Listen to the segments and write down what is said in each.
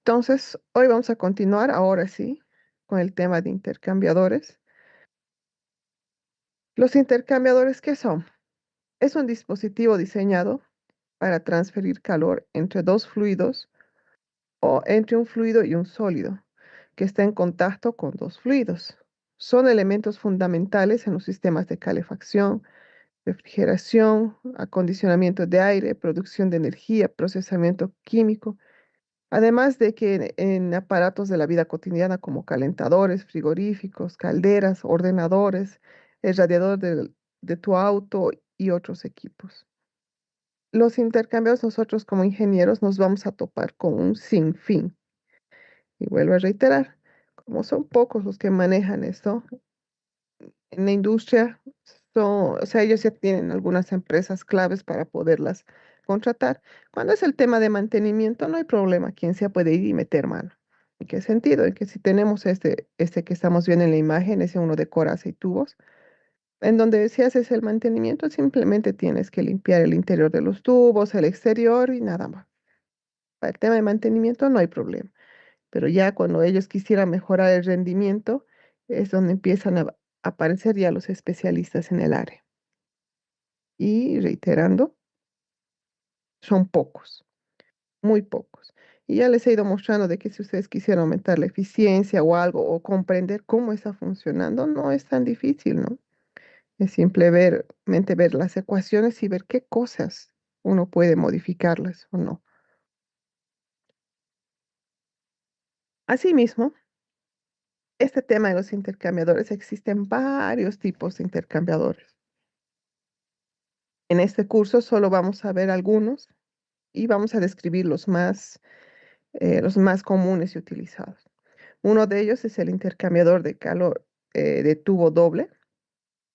Entonces, hoy vamos a continuar, ahora sí, con el tema de intercambiadores. Los intercambiadores, ¿qué son? Es un dispositivo diseñado para transferir calor entre dos fluidos o entre un fluido y un sólido que está en contacto con dos fluidos. Son elementos fundamentales en los sistemas de calefacción, refrigeración, acondicionamiento de aire, producción de energía, procesamiento químico. Además de que en aparatos de la vida cotidiana como calentadores, frigoríficos, calderas, ordenadores, el radiador de tu auto y otros equipos. Los intercambios, nosotros como ingenieros nos vamos a topar con un sinfín. Y vuelvo a reiterar, como son pocos los que manejan esto, en la industria, o sea, ellos ya tienen algunas empresas claves para poderlas contratar. Cuando es el tema de mantenimiento, no hay problema, quien sea puede ir y meter mano. ¿En qué sentido? En que si tenemos este que estamos viendo en la imagen, ese uno de coraza y tubos, en donde si haces el mantenimiento, simplemente tienes que limpiar el interior de los tubos, el exterior y nada más. Para el tema de mantenimiento no hay problema. Pero ya cuando ellos quisieran mejorar el rendimiento, es donde empiezan a aparecer ya los especialistas en el área. Y reiterando, son pocos, muy pocos. Y ya les he ido mostrando de que si ustedes quisieran aumentar la eficiencia o algo, o comprender cómo está funcionando, no es tan difícil, ¿no? Es simplemente ver las ecuaciones y ver qué cosas uno puede modificarlas o no. Asimismo, este tema de los intercambiadores, existen varios tipos de intercambiadores. En este curso solo vamos a ver algunos y vamos a describir los más comunes y utilizados. Uno de ellos es el intercambiador de calor de tubo doble,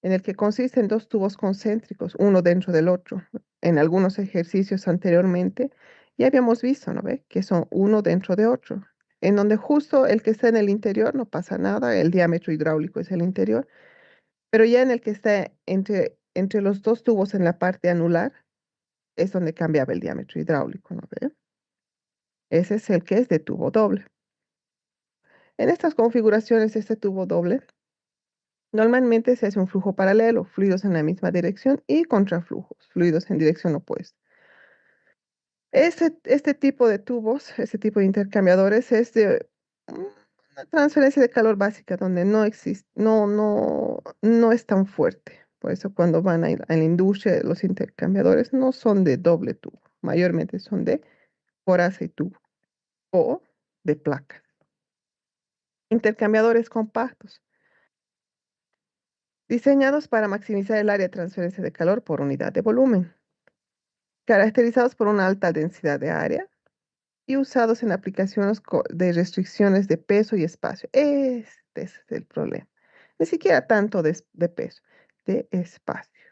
en el que consiste en dos tubos concéntricos, uno dentro del otro. En algunos ejercicios anteriormente ya habíamos visto, ¿no ve? Que son uno dentro de otro, en donde justo el que está en el interior no pasa nada, el diámetro hidráulico es el interior, pero ya en el que está entre los dos tubos en la parte anular es donde cambiaba el diámetro hidráulico, ¿no ve? Ese es el que es de tubo doble. En estas configuraciones de este tubo doble, normalmente se hace un flujo paralelo, fluidos en la misma dirección y contraflujos, fluidos en dirección opuesta. Este tipo de tubos, este tipo de intercambiadores es de una transferencia de calor básica donde no existe, no es tan fuerte. Por eso cuando van a ir a la industria, los intercambiadores no son de doble tubo, mayormente son de coraza y tubo o de placas. Intercambiadores compactos, diseñados para maximizar el área de transferencia de calor por unidad de volumen, caracterizados por una alta densidad de área y usados en aplicaciones de restricciones de peso y espacio. Este es el problema. Ni siquiera tanto de peso, de espacio.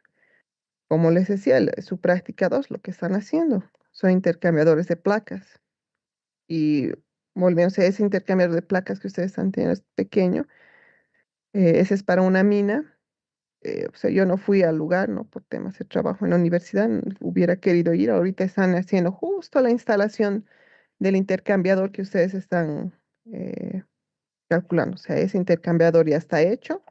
Como les decía, su práctica 2, lo que están haciendo son intercambiadores de placas. Y volviendo a ese intercambiador de placas que ustedes están teniendo es pequeño. Ese es para una mina. O sea, yo no fui al lugar, ¿no? Por temas de trabajo en la universidad, hubiera querido ir. Ahorita están haciendo justo la instalación del intercambiador que ustedes están eh, calculando. O sea, ese intercambiador ya está hecho.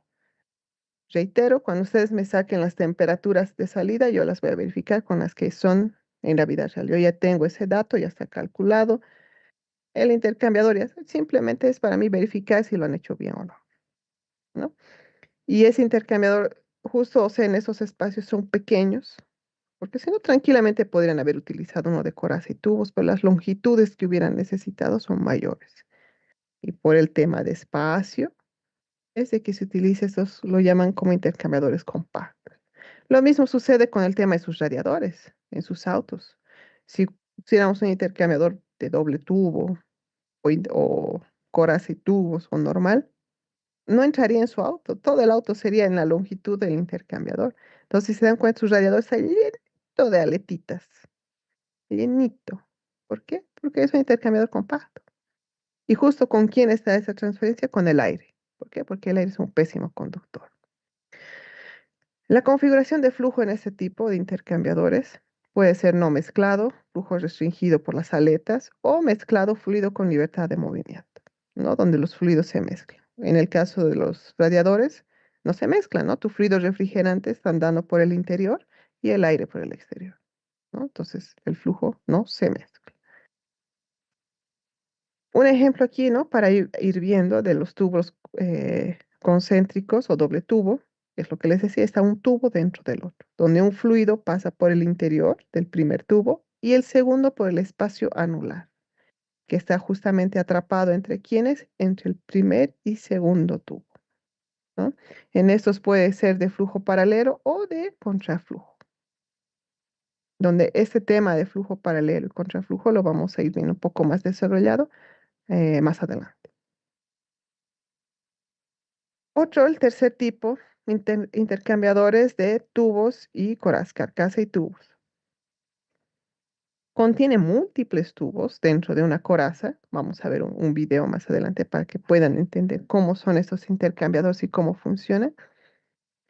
Reitero, cuando ustedes me saquen las temperaturas de salida, yo las voy a verificar con las que son en la vida real. Yo ya tengo ese dato, ya está calculado. El intercambiador ya simplemente es para mí verificar si lo han hecho bien o no, ¿no? Y ese intercambiador, justo, o sea, en esos espacios son pequeños, porque si no, tranquilamente podrían haber utilizado uno de coraza y tubos, pero las longitudes que hubieran necesitado son mayores. Y por el tema de espacio, es de que se utiliza estos, lo llaman como intercambiadores compactos. Lo mismo sucede con el tema de sus radiadores en sus autos. Si pusiéramos un intercambiador de doble tubo o coraza y tubos o normal, no entraría en su auto. Todo el auto sería en la longitud del intercambiador. Entonces, si se dan cuenta, sus radiadores está llenito de aletitas. Llenito. ¿Por qué? Porque es un intercambiador compacto. ¿Y justo con quién está esa transferencia? Con el aire. ¿Por qué? Porque el aire es un pésimo conductor. La configuración de flujo en este tipo de intercambiadores Puede ser no mezclado, flujo restringido por las aletas o mezclado fluido con libertad de movimiento, ¿no? Donde los fluidos se mezclan. En el caso de los radiadores, no se mezclan, ¿no? Tu fluido refrigerante está andando por el interior y el aire por el exterior, ¿no? Entonces, el flujo no se mezcla. Un ejemplo aquí, ¿no? Para ir viendo de los tubos concéntricos o doble tubo, es lo que les decía, está un tubo dentro del otro, donde un fluido pasa por el interior del primer tubo y el segundo por el espacio anular, que está justamente atrapado entre quienes, entre el primer y segundo tubo, ¿no? En estos puede ser de flujo paralelo o de contraflujo, donde este tema de flujo paralelo y contraflujo lo vamos a ir viendo un poco más desarrollado más adelante. Otro, el tercer tipo, intercambiadores de tubos y corazas, carcasa y tubos. Contiene múltiples tubos dentro de una coraza. Vamos a ver un video más adelante para que puedan entender cómo son estos intercambiadores y cómo funcionan.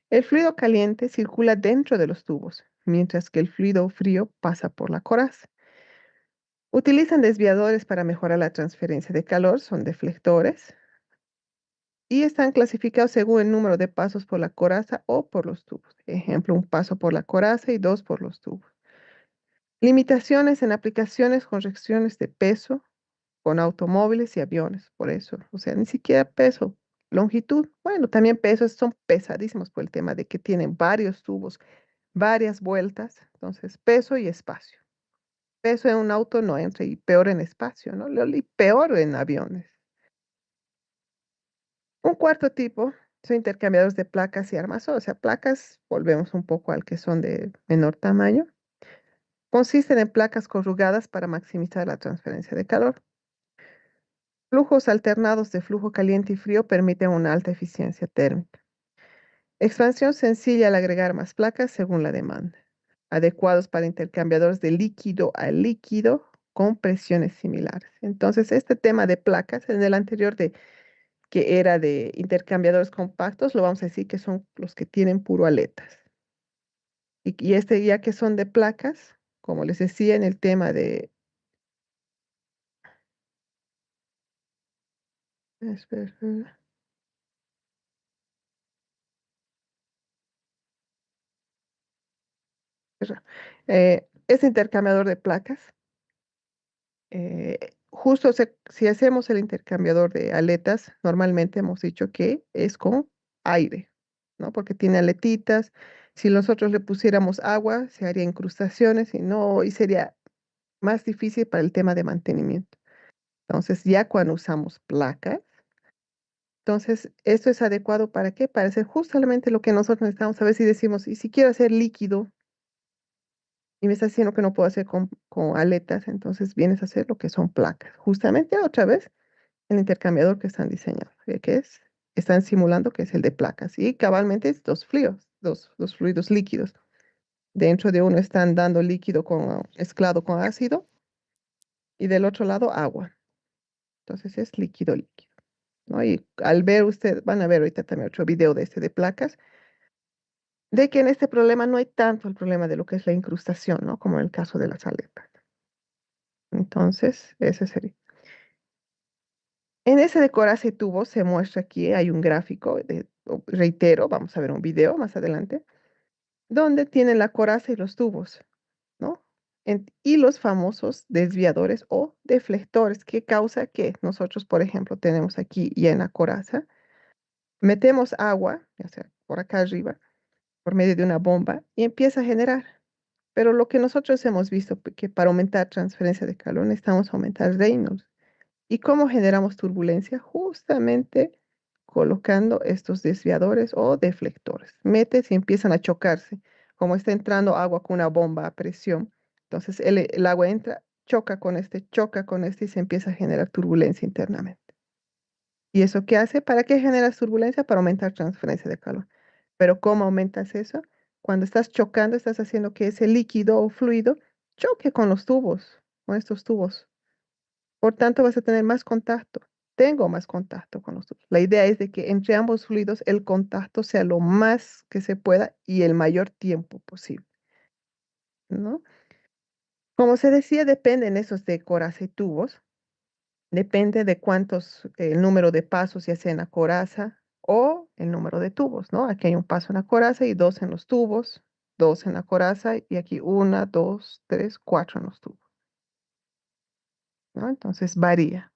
El fluido caliente circula dentro de los tubos, mientras que el fluido frío pasa por la coraza. Utilizan desviadores para mejorar la transferencia de calor, son deflectores, y están clasificados según el número de pasos por la coraza o por los tubos. Ejemplo, un paso por la coraza y dos por los tubos. Limitaciones en aplicaciones con restricciones de peso con automóviles y aviones, por eso. O sea, ni siquiera peso, longitud. Bueno, también pesos son pesadísimos por el tema de que tienen varios tubos, varias vueltas. Entonces, peso y espacio. Peso en un auto no entra y peor en espacio, ¿no? Y peor en aviones. Un cuarto tipo son intercambiadores de placas y armazón. O sea, placas, volvemos un poco al que son de menor tamaño. Consisten en placas corrugadas para maximizar la transferencia de calor. Flujos alternados de flujo caliente y frío permiten una alta eficiencia térmica. Expansión sencilla al agregar más placas según la demanda. Adecuados para intercambiadores de líquido a líquido con presiones similares. Entonces, este tema de placas, en el anterior de que era de intercambiadores compactos, lo vamos a decir que son los que tienen puro aletas. Y este ya que son de placas, como les decía en el tema de... espera, espera, espera. Este intercambiador de placas, justo si hacemos el intercambiador de aletas, normalmente hemos dicho que es con aire, ¿no? Porque tiene aletitas. Si nosotros le pusiéramos agua, se haría incrustaciones y no, y sería más difícil para el tema de mantenimiento. Entonces, ya cuando usamos placas, entonces esto es adecuado para qué? Para hacer justamente lo que nosotros necesitamos. A ver si decimos, y si quiero hacer líquido y me está diciendo que no puedo hacer con aletas, entonces vienes a hacer lo que son placas. Justamente otra vez el intercambiador que están diseñando, que es, están simulando que es el de placas. Y cabalmente es dos fluidos, dos fluidos líquidos. Dentro de uno están dando líquido mezclado con ácido y del otro lado agua. Entonces es líquido líquido, ¿no? Y al ver usted, van a ver ahorita también otro video de este de placas, de que en este problema no hay tanto el problema de lo que es la incrustación, ¿no? Como en el caso de las aletas. Entonces, ese sería. En ese de coraza y tubo se muestra aquí, hay un gráfico, reitero, vamos a ver un video más adelante, donde tienen la coraza y los tubos, ¿no? Y los famosos desviadores o deflectores, que causa que nosotros, por ejemplo, tenemos aquí ya en la coraza, metemos agua, ya sea por acá arriba, por medio de una bomba, y empieza a generar. Pero lo que nosotros hemos visto que para aumentar transferencia de calor necesitamos aumentar Reynolds. ¿Y cómo generamos turbulencia? Justamente colocando estos desviadores o deflectores. Metes y empiezan a chocarse. Como está entrando agua con una bomba a presión, entonces el agua entra, choca con este y se empieza a generar turbulencia internamente. ¿Y eso qué hace? ¿Para qué generas turbulencia? Para aumentar transferencia de calor. Pero ¿cómo aumentas eso? Cuando estás chocando, estás haciendo que ese líquido o fluido choque con los tubos, con estos tubos. Por tanto, vas a tener más contacto. Tengo más contacto con los tubos. La idea es de que entre ambos fluidos el contacto sea lo más que se pueda y el mayor tiempo posible, ¿no? Como se decía, dependen esos de coraza y tubos. Depende de cuántos, el número de pasos, ya sea en la coraza o el número de tubos, ¿no? Aquí hay un paso en la coraza y dos en los tubos, dos en la coraza y aquí una, dos, tres, cuatro en los tubos, ¿no? Entonces varía.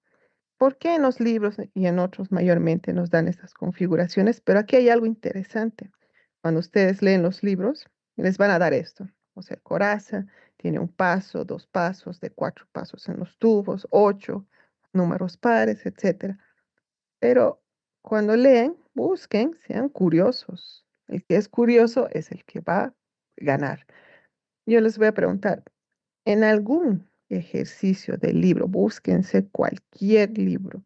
¿Por qué en los libros y en otros mayormente nos dan estas configuraciones? Pero aquí hay algo interesante. Cuando ustedes leen los libros, les van a dar esto. O sea, coraza tiene un paso, dos pasos, de cuatro pasos en los tubos, ocho, números pares, etcétera. Pero cuando leen, busquen, sean curiosos. El que es curioso es el que va a ganar. Yo les voy a preguntar, en algún ejercicio del libro, búsquense cualquier libro,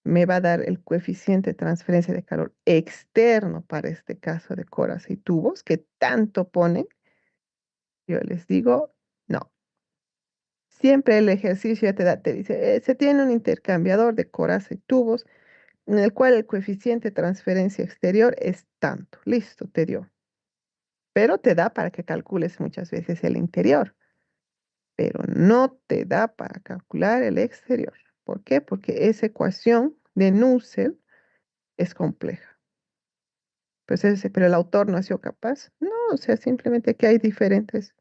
me va a dar el coeficiente de transferencia de calor externo para este caso de coras y tubos que tanto ponen. Yo les digo, no. Siempre el ejercicio ya te dice, se tiene un intercambiador de coras y tubos en el cual el coeficiente de transferencia exterior es tanto. Listo, te dio. Pero te da para que calcules muchas veces el interior, pero no te da para calcular el exterior. ¿Por qué? Porque esa ecuación de Nusselt es compleja. Pues pero el autor no ha sido capaz. No, o sea, simplemente que hay diferentes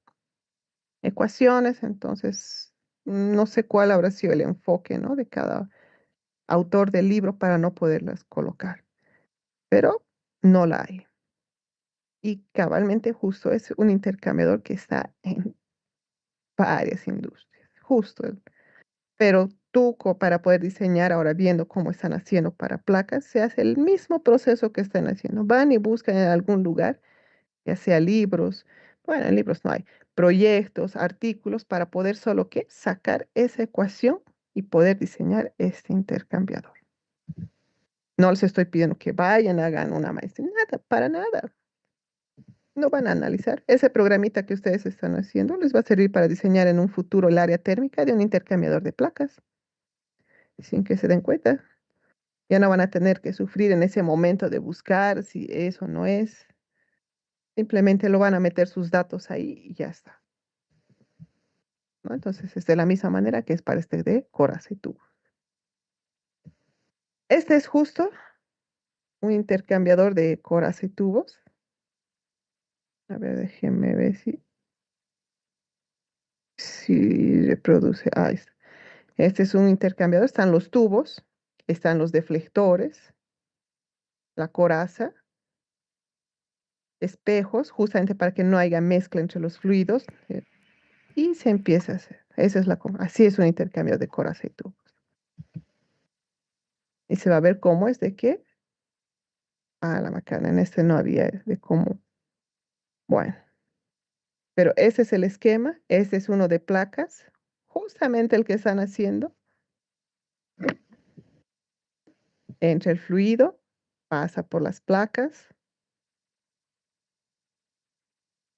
ecuaciones, entonces no sé cuál habrá sido el enfoque, ¿no? De cada autor del libro para no poderlas colocar, pero no la hay. Y cabalmente justo es un intercambiador que está en varias industrias, justo. Pero tú para poder diseñar, ahora viendo cómo están haciendo para placas, se hace el mismo proceso que están haciendo. Van y buscan en algún lugar, ya sea libros, bueno, en libros no hay, proyectos, artículos, para poder solo que sacar esa ecuación y poder diseñar este intercambiador. No les estoy pidiendo que vayan, hagan una maestría, nada, para nada. No van a analizar. Ese programita que ustedes están haciendo les va a servir para diseñar en un futuro el área térmica de un intercambiador de placas, sin que se den cuenta. Ya no van a tener que sufrir en ese momento de buscar si es o no es. Simplemente lo van a meter sus datos ahí y ya está, ¿no? Entonces es de la misma manera que es para este de coras y tubos. Este es justo un intercambiador de coras y tubos. A ver, déjenme ver si reproduce. Ahí está. Este es un intercambiador. Están los tubos, están los deflectores, la coraza, espejos, justamente para que no haya mezcla entre los fluidos. Y se empieza a hacer. Esa es así es un intercambio de coraza y tubos. Y se va a ver cómo es de que, la macana, en este no había de cómo. Bueno, pero ese es el esquema. Este es uno de placas, justamente el que están haciendo. Entra el fluido, pasa por las placas.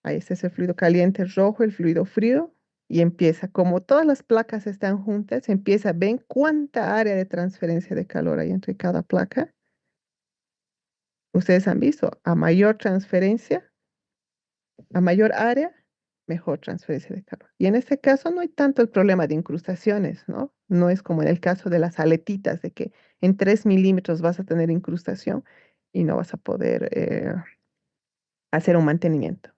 Ahí está ese fluido caliente rojo, el fluido frío. Y empieza, como todas las placas están juntas, empieza, ven cuánta área de transferencia de calor hay entre cada placa. Ustedes han visto, a mayor transferencia, a mayor área, mejor transferencia de calor. Y en este caso no hay tanto el problema de incrustaciones, ¿no? No es como en el caso de las aletitas, de que en 3 milímetros vas a tener incrustación y no vas a poder hacer un mantenimiento,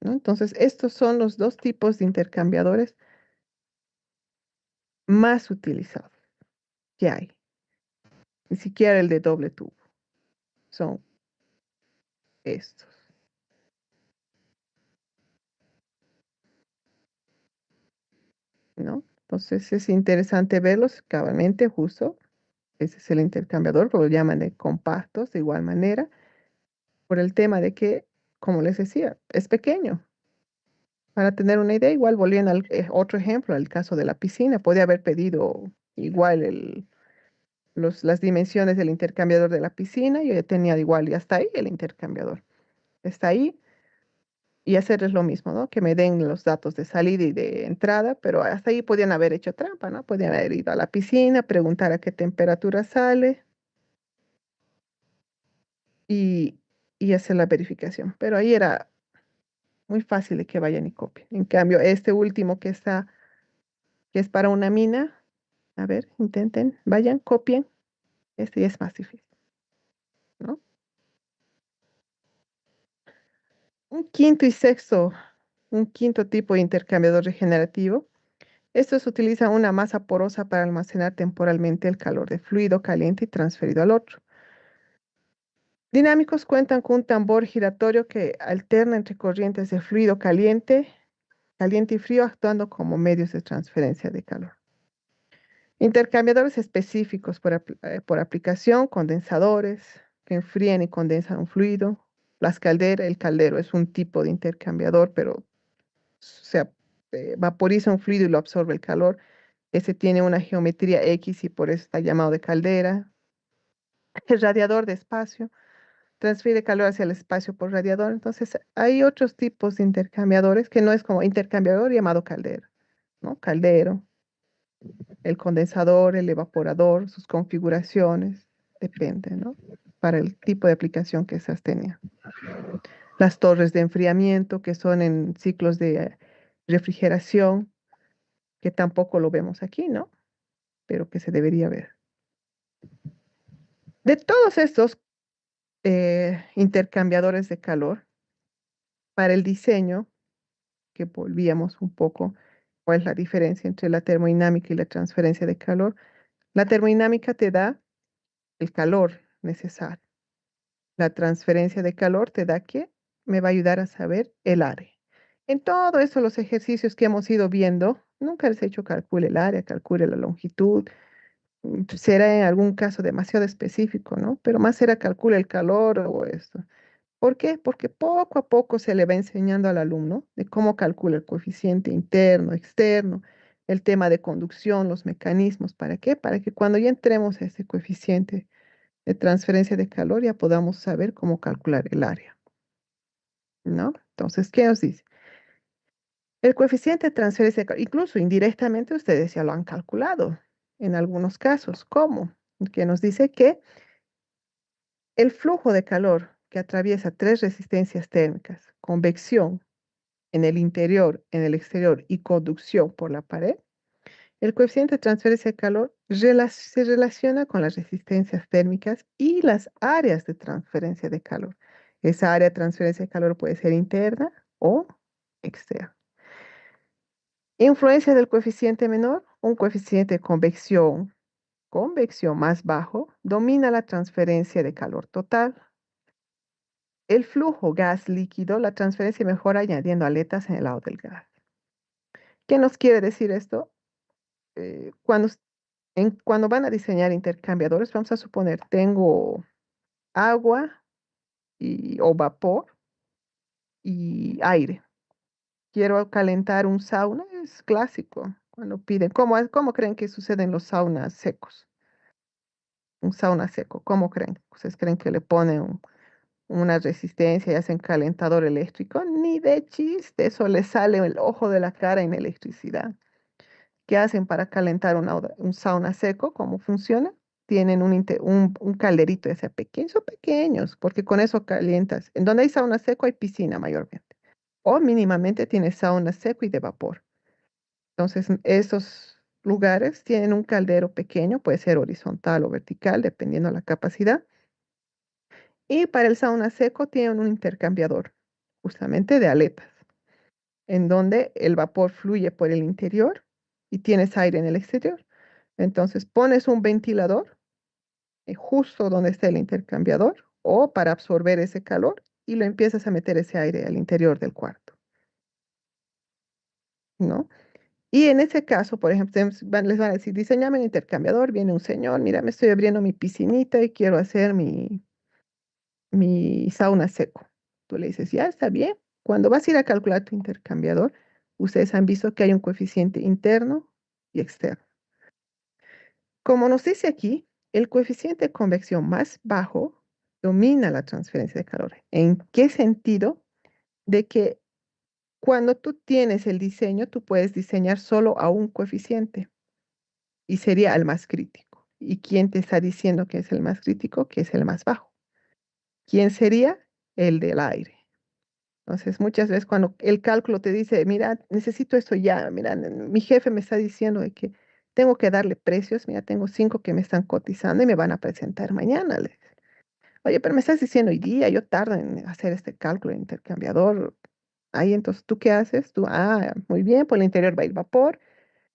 ¿no? Entonces, estos son los dos tipos de intercambiadores más utilizados que hay. Ni siquiera el de doble tubo. Son estos, ¿no? Entonces, es interesante verlos cabalmente, justo. Ese es el intercambiador, lo llaman de compactos de igual manera, por el tema de que, como les decía, es pequeño. Para tener una idea, igual volviendo al otro ejemplo, el caso de la piscina, podía haber pedido igual las dimensiones del intercambiador de la piscina, yo ya tenía igual, y hasta ahí el intercambiador. Está ahí y hacerles lo mismo, ¿no? Que me den los datos de salida y de entrada, pero hasta ahí podían haber hecho trampa, ¿no? Podían haber ido a la piscina, preguntar a qué temperatura sale y, y hacer la verificación. Pero ahí era Muy fácil de que vayan y copien. En cambio, este último que está, que es para una mina, a ver, intenten, vayan, copien. Este ya es más difícil, ¿no? Un quinto y sexto, un quinto tipo de intercambiador regenerativo. Estos utilizan una masa porosa para almacenar temporalmente el calor de fluido caliente y transferido al otro. Dinámicos cuentan con un tambor giratorio que alterna entre corrientes de fluido caliente, caliente y frío, actuando como medios de transferencia de calor. Intercambiadores específicos por aplicación, condensadores que enfrían y condensan un fluido. Las calderas, el caldero es un tipo de intercambiador, pero se vaporiza un fluido y lo absorbe el calor. Ese tiene una geometría X y por eso está llamado de caldera. El radiador de espacio transfiere calor hacia el espacio por radiador. Entonces, hay otros tipos de intercambiadores que no es como intercambiador llamado caldera, ¿no? Caldero, el condensador, el evaporador, sus configuraciones, depende, ¿no? Para el tipo de aplicación que esas tenía. Las torres de enfriamiento, que son en ciclos de refrigeración, que tampoco lo vemos aquí, ¿no? Pero que se debería ver. De todos estos intercambiadores de calor, para el diseño, que volvíamos un poco, cuál es la diferencia entre la termodinámica y la transferencia de calor. La termodinámica te da el calor necesario. La transferencia de calor te da que me va a ayudar a saber el área. En todo eso, los ejercicios que hemos ido viendo, nunca les he hecho calcule el área, calcule la longitud. Será en algún caso demasiado específico, ¿no? Pero más será calcule el calor o esto. ¿Por qué? Porque poco a poco se le va enseñando al alumno de cómo calcula el coeficiente interno, externo, el tema de conducción, los mecanismos. ¿Para qué? Para que cuando ya entremos a ese coeficiente de transferencia de calor ya podamos saber cómo calcular el área, ¿no? Entonces, ¿qué nos dice? El coeficiente de transferencia de calor, incluso indirectamente ustedes ya lo han calculado en algunos casos. ¿Cómo? Que nos dice que el flujo de calor que atraviesa tres resistencias térmicas, convección en el interior, en el exterior y conducción por la pared, el coeficiente de transferencia de calor se relaciona con las resistencias térmicas y las áreas de transferencia de calor. Esa área de transferencia de calor puede ser interna o externa. Influencia del coeficiente menor, un coeficiente de convección más bajo, domina la transferencia de calor total. El flujo gas líquido, la transferencia mejora añadiendo aletas en el lado del gas. ¿Qué nos quiere decir esto? Cuando cuando van a diseñar intercambiadores, vamos a suponer, tengo agua o vapor y aire. Quiero calentar un sauna, es clásico. Cuando piden, ¿cómo creen que suceden los saunas secos? Un sauna seco, ¿cómo creen? ¿Ustedes creen que le ponen una resistencia y hacen calentador eléctrico? Ni de chiste, eso le sale el ojo de la cara en electricidad. ¿Qué hacen para calentar un sauna seco? ¿Cómo funciona? Tienen un calderito ese pequeño, son pequeños, porque con eso calientas. En donde hay sauna seco hay piscina mayormente. O mínimamente tienes sauna seco y de vapor. Entonces, esos lugares tienen un caldero pequeño, puede ser horizontal o vertical, dependiendo de la capacidad. Y para el sauna seco tienen un intercambiador, justamente de aletas, en donde el vapor fluye por el interior y tienes aire en el exterior. Entonces pones un ventilador justo donde está el intercambiador o para absorber ese calor y lo empiezas a meter ese aire al interior del cuarto, ¿no? Y en ese caso, por ejemplo, les van a decir, diseñame un intercambiador, viene un señor, mira, me estoy abriendo mi piscinita y quiero hacer mi sauna seco. Tú le dices, ya está bien. Cuando vas a ir a calcular tu intercambiador, ustedes han visto que hay un coeficiente interno y externo. Como nos dice aquí, el coeficiente de convección más bajo domina la transferencia de calor. ¿En qué sentido? De que cuando tú tienes el diseño, tú puedes diseñar solo a un coeficiente y sería el más crítico. ¿Y quién te está diciendo que es el más crítico? Que es el más bajo. ¿Quién sería? El del aire. Entonces, muchas veces cuando el cálculo te dice, mira, necesito esto ya, mira, mi jefe me está diciendo de que tengo que darle precios, mira, tengo 5 que me están cotizando y me van a presentar mañana. Oye, pero me estás diciendo hoy día, yo tardo en hacer este cálculo de intercambiador. Ahí, entonces, ¿tú qué haces? Tú, muy bien, por el interior va a ir vapor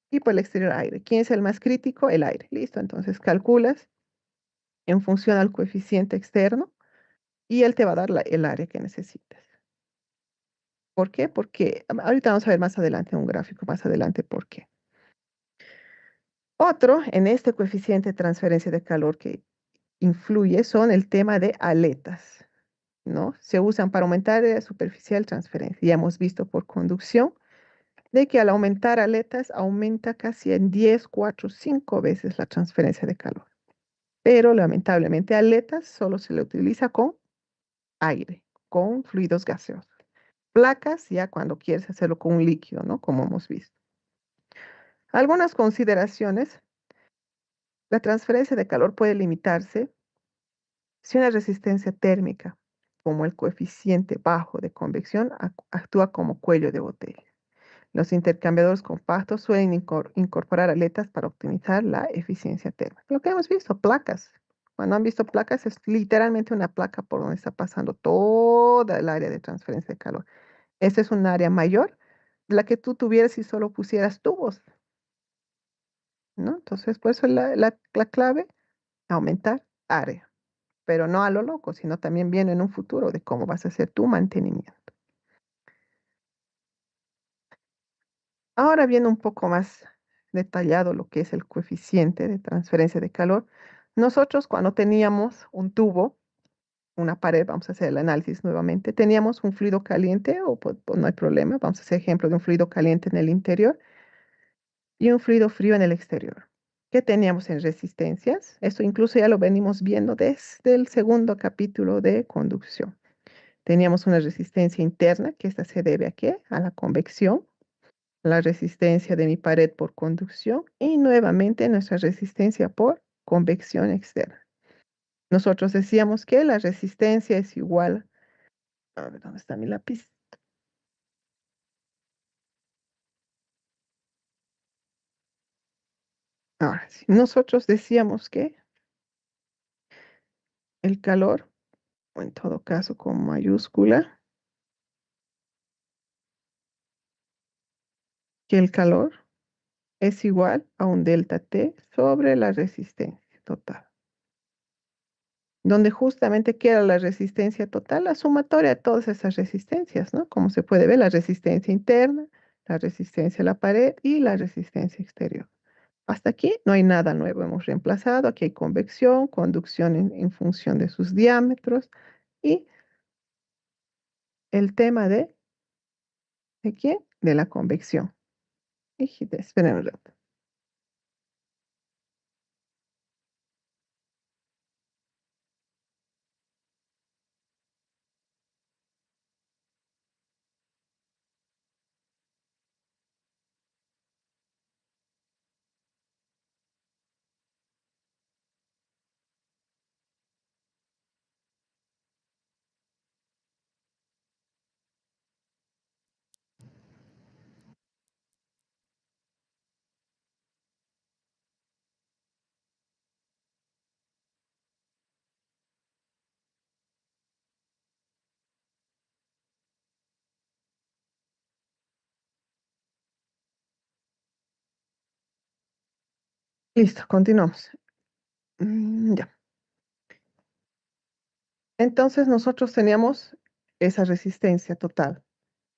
y por el exterior aire. ¿Quién es el más crítico? El aire. Listo, entonces calculas en función al coeficiente externo y él te va a dar el área que necesitas. ¿Por qué? Porque ahorita vamos a ver más adelante en un gráfico, más adelante por qué. Otro, en este coeficiente de transferencia de calor que influye son el tema de aletas, ¿no? Se usan para aumentar la superficial transferencia. Ya hemos visto por conducción de que al aumentar aletas aumenta casi en 10, 4, 5 veces la transferencia de calor. Pero lamentablemente aletas solo se le utiliza con aire, con fluidos gaseosos. Placas ya cuando quieres hacerlo con un líquido, ¿no? Como hemos visto. Algunas consideraciones. La transferencia de calor puede limitarse si una resistencia térmica, como el coeficiente bajo de convección, actúa como cuello de botella. Los intercambiadores compactos suelen incorporar aletas para optimizar la eficiencia térmica. Lo que hemos visto, placas. Cuando han visto placas, es literalmente una placa por donde está pasando toda el área de transferencia de calor. Esta es un área mayor, la que tú tuvieras si solo pusieras tubos, ¿no? Entonces, por eso la clave, aumentar área, pero no a lo loco, sino también viendo en un futuro de cómo vas a hacer tu mantenimiento. Ahora viendo un poco más detallado lo que es el coeficiente de transferencia de calor, nosotros cuando teníamos un tubo, una pared, vamos a hacer el análisis nuevamente, teníamos un fluido caliente o pues no hay problema, vamos a hacer ejemplo de un fluido caliente en el interior y un fluido frío en el exterior. ¿Qué teníamos en resistencias? Esto incluso ya lo venimos viendo desde el segundo capítulo de conducción. Teníamos una resistencia interna, que esta se debe a qué? A la convección, la resistencia de mi pared por conducción y nuevamente nuestra resistencia por convección externa. Nosotros decíamos que la resistencia es igual, a ver, ¿dónde está mi lápiz? Ahora sí, nosotros decíamos que el calor, o en todo caso con mayúscula, que el calor es igual a un delta T sobre la resistencia total, donde justamente queda la resistencia total, la sumatoria de todas esas resistencias, ¿no? Como se puede ver, la resistencia interna, la resistencia a la pared y la resistencia exterior. Hasta aquí no hay nada nuevo, hemos reemplazado, aquí hay convección, conducción en función de sus diámetros y el tema ¿de quién? De la convección. Esperen un rato. Listo, continuamos. Ya. Entonces nosotros teníamos esa resistencia total.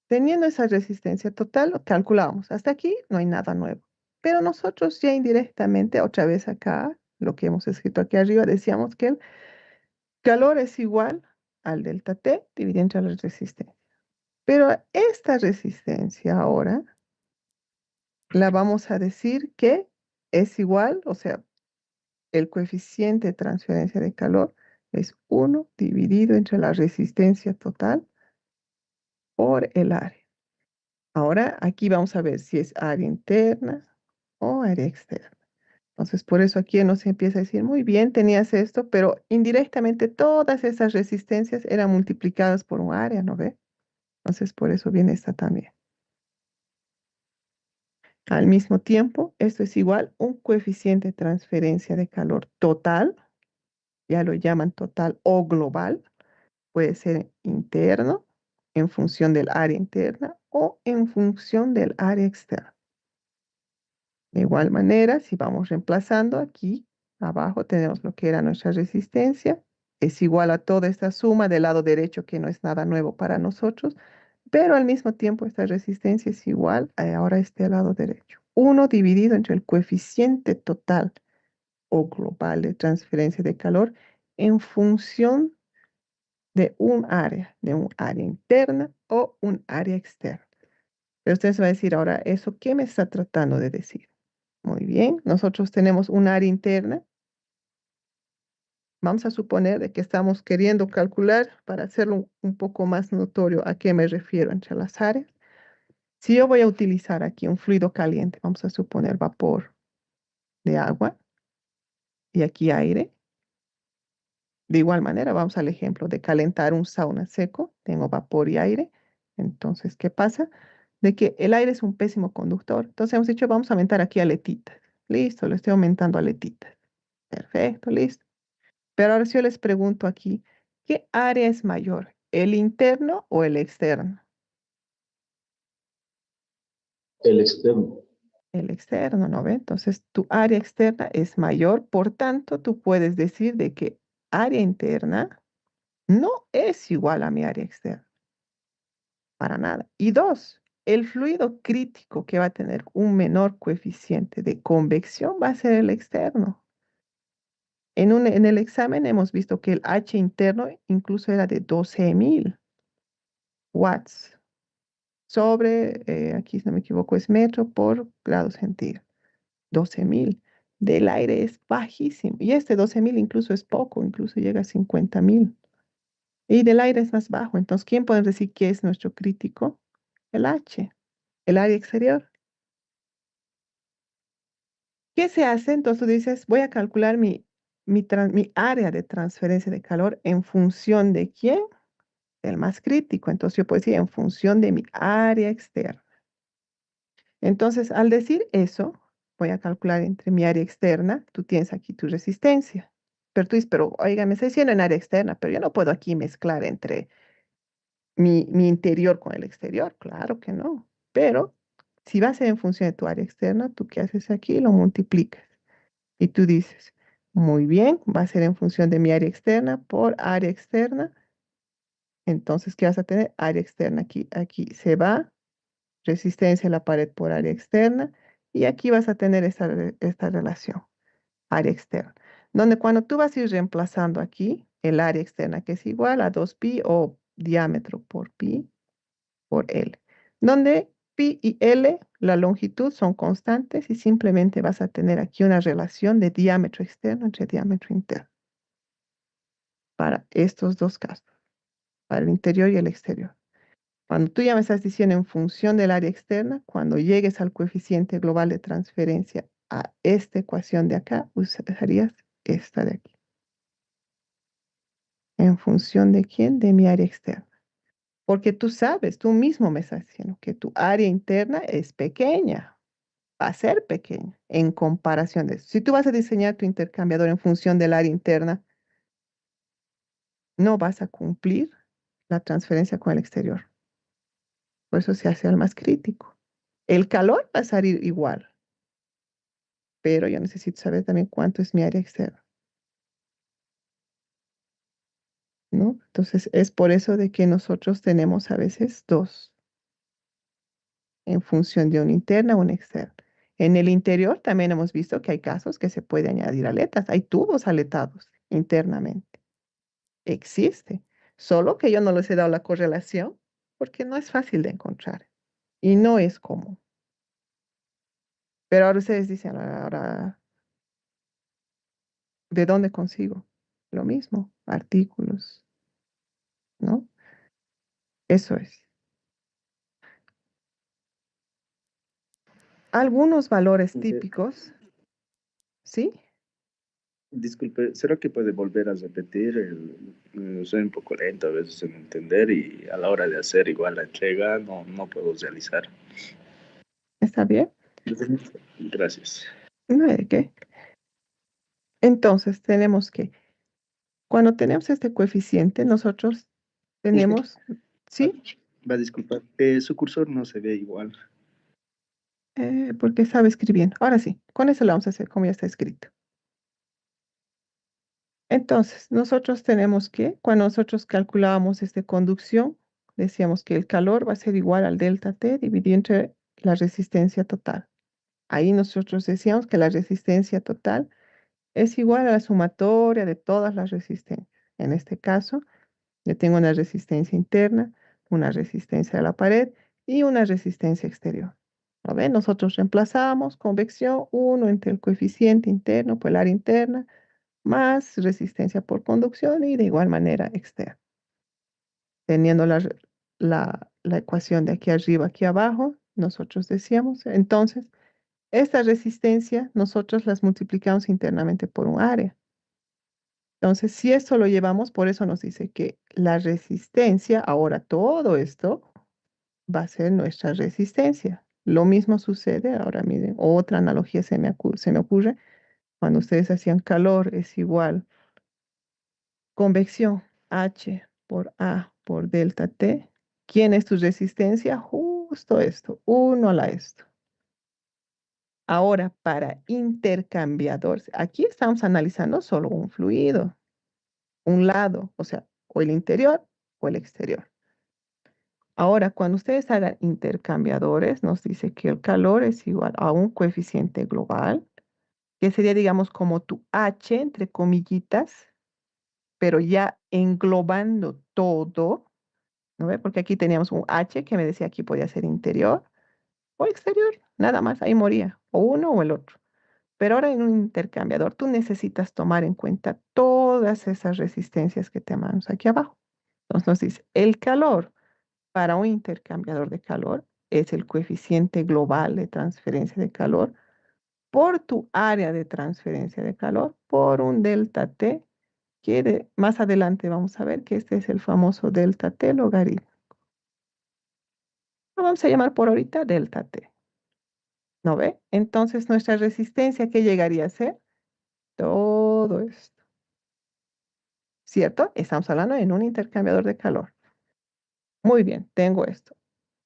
Teniendo esa resistencia total, lo calculamos. Hasta aquí no hay nada nuevo. Pero nosotros ya indirectamente, otra vez acá, lo que hemos escrito aquí arriba, decíamos que el calor es igual al delta T dividido entre la resistencia. Pero esta resistencia ahora la vamos a decir que es igual, o sea, el coeficiente de transferencia de calor es 1 dividido entre la resistencia total por el área. Ahora aquí vamos a ver si es área interna o área externa. Entonces, por eso aquí nos empieza a decir, muy bien, tenías esto, pero indirectamente todas esas resistencias eran multiplicadas por un área, ¿no ve? Entonces, por eso viene esta también. Al mismo tiempo, esto es igual un coeficiente de transferencia de calor total, ya lo llaman total o global, puede ser interno, en función del área interna o en función del área externa. De igual manera, si vamos reemplazando aquí, abajo tenemos lo que era nuestra resistencia, es igual a toda esta suma del lado derecho, que no es nada nuevo para nosotros, pero al mismo tiempo esta resistencia es igual a ahora este lado derecho. 1 dividido entre el coeficiente total o global de transferencia de calor en función de un área interna o un área externa. Pero usted se va a decir ahora, ¿eso qué me está tratando de decir? Muy bien, nosotros tenemos un área interna. Vamos a suponer de que estamos queriendo calcular para hacerlo un poco más notorio a qué me refiero entre las áreas. Si yo voy a utilizar aquí un fluido caliente, vamos a suponer vapor de agua y aquí aire. De igual manera, vamos al ejemplo de calentar un sauna seco. Tengo vapor y aire. Entonces, ¿qué pasa? De que el aire es un pésimo conductor. Entonces hemos dicho, vamos a aumentar aquí aletitas. Listo, le estoy aumentando aletitas. Perfecto, listo. Pero ahora si yo les pregunto aquí, ¿qué área es mayor? ¿El interno o el externo? El externo. El externo, ¿no ve? Entonces, tu área externa es mayor, por tanto, tú puedes decir de que área interna no es igual a mi área externa, para nada. Y dos, el fluido crítico que va a tener un menor coeficiente de convección va a ser el externo. En el examen hemos visto que el H interno incluso era de 12.000 watts sobre, aquí si no me equivoco, es metro por grado centígrado. 12.000. Del aire es bajísimo. Y este 12.000 incluso es poco, incluso llega a 50.000. Y del aire es más bajo. Entonces, ¿quién puede decir que es nuestro crítico? El H, el área exterior. ¿Qué se hace? Entonces tú dices, voy a calcular mi área de transferencia de calor en función de quién, del más crítico. Entonces yo puedo decir en función de mi área externa. Entonces, al decir eso, voy a calcular entre mi área externa, tú tienes aquí tu resistencia. Pero tú dices, pero oiga, me estoy diciendo en área externa, pero yo no puedo aquí mezclar entre mi interior con el exterior. Claro que no. Pero si va a ser en función de tu área externa, tú qué haces aquí, lo multiplicas. Y tú dices, muy bien, va a ser en función de mi área externa por área externa. Entonces, ¿qué vas a tener? Área externa aquí. Aquí se va resistencia a la pared por área externa, y aquí vas a tener esta relación, área externa, donde cuando tú vas a ir reemplazando aquí el área externa, que es igual a 2pi o diámetro por pi por L, donde pi y L, la longitud, son constantes y simplemente vas a tener aquí una relación de diámetro externo entre diámetro interno para estos dos casos, para el interior y el exterior. Cuando tú ya me estás diciendo en función del área externa, cuando llegues al coeficiente global de transferencia a esta ecuación de acá, usarías esta de aquí. ¿En función de quién? De mi área externa. Porque tú sabes, tú mismo me estás diciendo que tu área interna es pequeña, va a ser pequeña en comparación de eso. Si tú vas a diseñar tu intercambiador en función del área interna, no vas a cumplir la transferencia con el exterior. Por eso se hace al más crítico. El calor va a salir igual, pero yo necesito saber también cuánto es mi área externa, ¿no? Entonces, es por eso de que nosotros tenemos a veces dos, en función de una interna o una externa. En el interior también hemos visto que hay casos que se puede añadir aletas, hay tubos aletados internamente. Existe, solo que yo no les he dado la correlación porque no es fácil de encontrar y no es común. Pero ahora ustedes dicen, ahora, ¿de dónde consigo? Lo mismo, artículos, ¿no? Eso es. Algunos valores típicos, ¿sí? Disculpe, ¿será que puede volver a repetir? Soy un poco lento a veces en entender y a la hora de hacer igual la entrega no puedo realizar. ¿Está bien? Gracias. No hay de qué. Entonces, tenemos que, cuando tenemos este coeficiente, nosotros Usted tenemos, va, ¿sí? va a disculpar, su cursor no se ve igual. Porque sabe escribiendo. Ahora sí, con eso lo vamos a hacer como ya está escrito. Entonces, nosotros tenemos que, cuando nosotros calculábamos esta conducción, decíamos que el calor va a ser igual al delta T dividido entre la resistencia total. Ahí nosotros decíamos que la resistencia total es igual a la sumatoria de todas las resistencias. En este caso, yo tengo una resistencia interna, una resistencia de la pared y una resistencia exterior. ¿Lo ven? Nosotros reemplazamos convección 1 entre el coeficiente interno por el área interna más resistencia por conducción y de igual manera externa. Teniendo la ecuación de aquí arriba, aquí abajo, nosotros decíamos, entonces, esta resistencia nosotros las multiplicamos internamente por un área. Entonces, si esto lo llevamos, por eso nos dice que la resistencia, ahora todo esto va a ser nuestra resistencia. Lo mismo sucede, ahora miren, otra analogía se me ocurre, cuando ustedes hacían calor es igual convección H por A por delta T. ¿Quién es tu resistencia? Justo esto, 1 a la esto. Ahora, para intercambiador, aquí estamos analizando solo un fluido, un lado, o sea, o el interior o el exterior. Ahora, cuando ustedes hagan intercambiadores, nos dice que el calor es igual a un coeficiente global, que sería, digamos, como tu H, entre comillitas, pero ya englobando todo, ¿no ve? Porque aquí teníamos un H que me decía aquí podía ser interior o exterior, nada más, ahí moría, o uno o el otro. Pero ahora en un intercambiador tú necesitas tomar en cuenta todas esas resistencias que te mandamos aquí abajo. Entonces nos dice, el calor para un intercambiador de calor es el coeficiente global de transferencia de calor por tu área de transferencia de calor por un delta T, que más adelante vamos a ver que este es el famoso delta T logaritmo. Lo vamos a llamar por ahorita delta T. ¿No ve? Entonces nuestra resistencia, ¿qué llegaría a ser? Todo esto. ¿Cierto? Estamos hablando en un intercambiador de calor. Muy bien, tengo esto.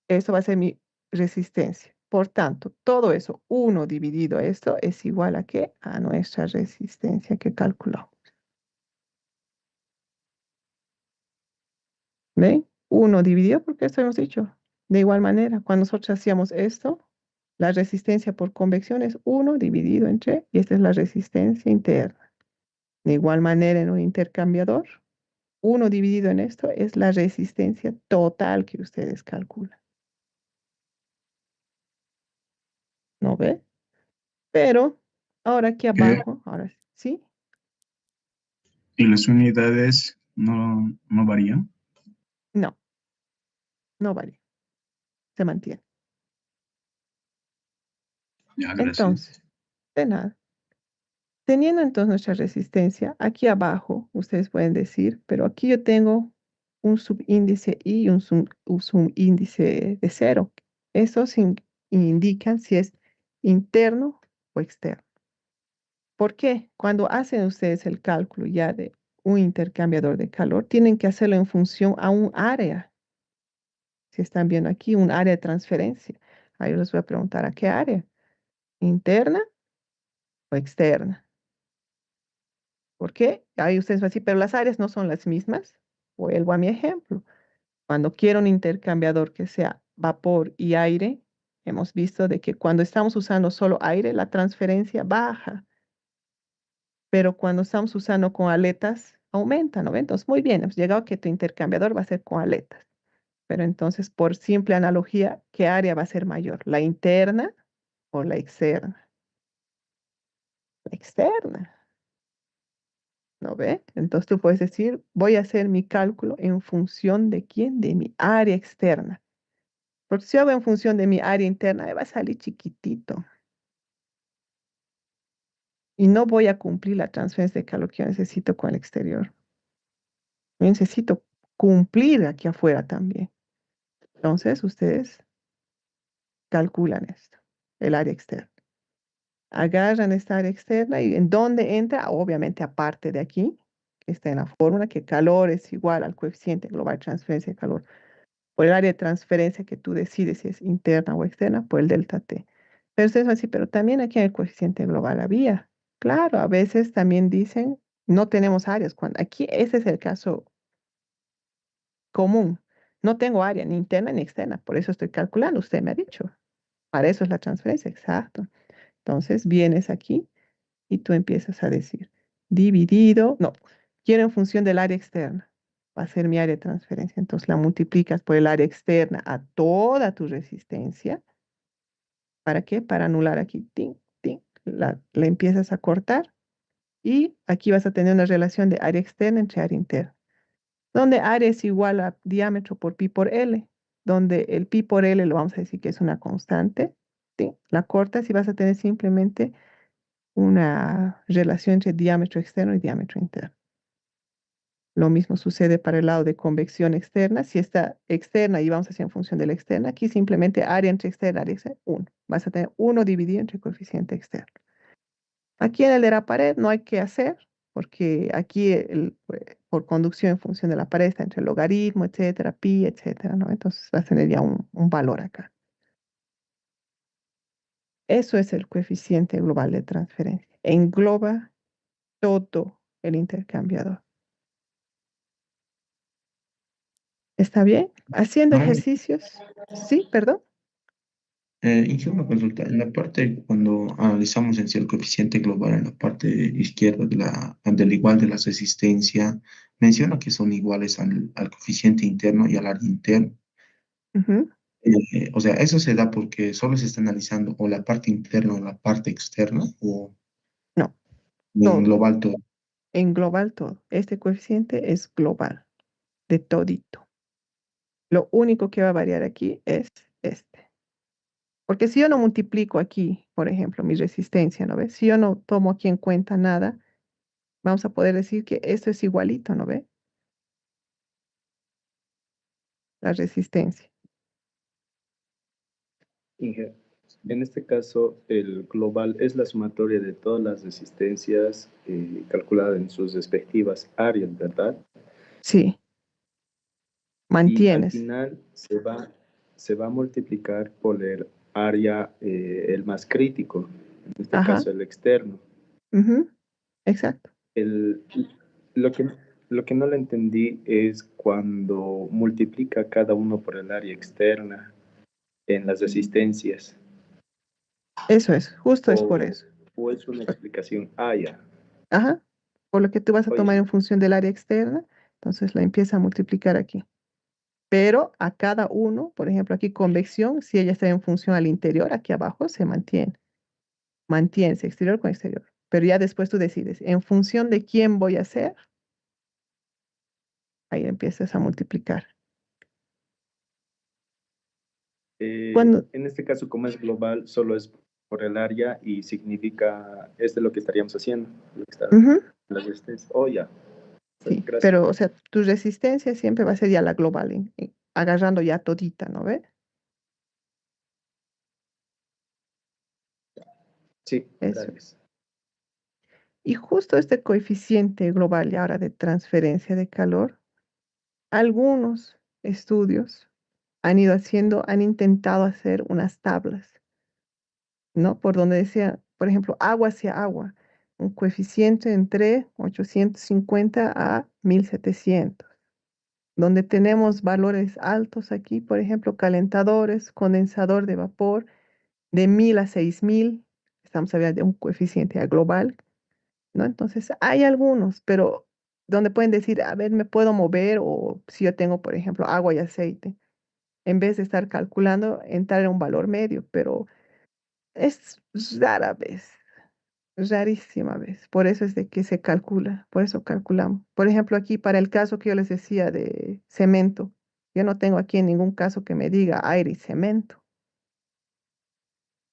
Eso va a ser mi resistencia. Por tanto, todo eso, 1 dividido esto, es igual a qué? A nuestra resistencia que calculamos. ¿Ven? 1 dividido, porque esto hemos dicho. De igual manera, cuando nosotros hacíamos esto, la resistencia por convección es 1 dividido entre, y esta es la resistencia interna. De igual manera, en un intercambiador, 1 dividido en esto es la resistencia total que ustedes calculan. ¿No ve? Pero ahora aquí abajo, ahora sí, ¿Y las unidades no varían? no, no vale, se mantiene. Ya, gracias. Entonces, de nada. Teniendo entonces nuestra resistencia, aquí abajo ustedes pueden decir, pero aquí yo tengo un subíndice y un subíndice de 0. Estos indican si es interno o externo. ¿Por qué? Cuando hacen ustedes el cálculo ya de un intercambiador de calor, tienen que hacerlo en función a un área. Si están viendo aquí, un área de transferencia. Ahí les voy a preguntar, ¿a qué área? ¿Interna o externa? ¿Por qué? Ahí ustedes van a decir, pero las áreas no son las mismas. Vuelvo a mi ejemplo. Cuando quiero un intercambiador que sea vapor y aire, hemos visto de que cuando estamos usando solo aire, la transferencia baja. Pero cuando estamos usando con aletas, aumenta, ¿no? Entonces, muy bien, hemos llegado a que tu intercambiador va a ser con aletas. Pero entonces, por simple analogía, ¿qué área va a ser mayor? ¿La interna o la externa? La externa. ¿No ve? Entonces tú puedes decir, voy a hacer mi cálculo en función de quién, de mi área externa. Porque si hago en función de mi área interna, me va a salir chiquitito. Y no voy a cumplir la transferencia de calor que yo necesito con el exterior. Yo necesito cumplir aquí afuera también. Entonces, ustedes calculan esto, el área externa. Agarran esta área externa y en dónde entra, obviamente aparte de aquí, que está en la fórmula, que calor es igual al coeficiente global de transferencia de calor por el área de transferencia que tú decides si es interna o externa, por el delta T. Pero ustedes van a decir, pero también aquí en el coeficiente global había. Claro, a veces también dicen, no tenemos áreas. Cuando aquí ese es el caso común. No tengo área ni interna ni externa, por eso estoy calculando, usted me ha dicho. Para eso es la transferencia, exacto. Entonces vienes aquí y tú empiezas a decir, dividido, no, quiero en función del área externa. Va a ser mi área de transferencia. Entonces la multiplicas por el área externa a toda tu resistencia. ¿Para qué? Para anular aquí, ting, ting, la empiezas a cortar y aquí vas a tener una relación de área externa entre área interna, donde área es igual a diámetro por pi por L, donde el pi por L lo vamos a decir que es una constante, ting, la cortas y vas a tener simplemente una relación entre diámetro externo y diámetro interno. Lo mismo sucede para el lado de convección externa. Si está externa y vamos a hacer en función de la externa, aquí simplemente área entre externa, área externa, 1. Vas a tener 1 dividido entre coeficiente externo. Aquí en el de la pared no hay que hacer, porque aquí por conducción en función de la pared está entre el logaritmo, etcétera, pi, etcétera, ¿no? Entonces vas a tener ya un valor acá. Eso es el coeficiente global de transferencia. Engloba todo el intercambiador. ¿Está bien? Haciendo No, ejercicios. Sí, perdón. hice una consulta. En la parte, cuando analizamos en sí el coeficiente global, en la parte izquierda del igual de la resistencia, menciona que son iguales al coeficiente interno y al área interno. Ujú. O sea, eso se da porque solo se está analizando o la parte interna o la parte externa o No, en todo. global todo. En global todo. Este coeficiente es global, de todito. Lo único que va a variar aquí es este. Porque si yo no multiplico aquí, por ejemplo, mi resistencia, ¿no ves? Si yo no tomo aquí en cuenta nada, vamos a poder decir que esto es igualito, ¿no ve? La resistencia. Inge, en este caso, el global es la sumatoria de todas las resistencias calculadas en sus respectivas áreas, ¿verdad? Sí, Y al mantienes. final se va a multiplicar por el área, el más crítico, en este Ajá, caso el externo. ujú, exacto. El, lo que, lo que no le entendí es cuando multiplica cada uno por el área externa en las resistencias, Eso es, justo es por o, eso. o es una explicación. Ah, ya. Ajá, por lo que tú vas a Oye, tomar en función del área externa, entonces la empieza a multiplicar aquí. Pero a cada uno, por ejemplo, aquí convección, si ella está en función al interior, aquí abajo se mantiene. Mantiene exterior con exterior. Pero ya después tú decides, en función de quién voy a hacer, ahí empiezas a multiplicar. Cuando, en este caso, como es global, solo es por el área y significa, es de lo que estaríamos haciendo, lo que está en ujú, la resistencia. Oh, ya. sí, Gracias. pero o sea, tu resistencia siempre va a ser ya la global, agarrando ya todita, ¿no ves? Sí, Eso. gracias. Y justo este coeficiente global y ahora de transferencia de calor, algunos estudios han ido haciendo, han intentado hacer unas tablas, ¿no? Por donde decía, por ejemplo, agua hacia agua, un coeficiente entre 850 a 1700, donde tenemos valores altos aquí, por ejemplo, calentadores, condensador de vapor, de 1000 a 6000, estamos hablando de un coeficiente global, ¿no? Entonces, hay algunos, pero donde pueden decir, a ver, me puedo mover o si yo tengo, por ejemplo, agua y aceite, en vez de estar calculando, entrar en un valor medio, pero es rara vez, rarísima vez. Por eso es de que se calcula, por eso calculamos. Por ejemplo, aquí para el caso que yo les decía de cemento, yo no tengo aquí en ningún caso que me diga aire y cemento,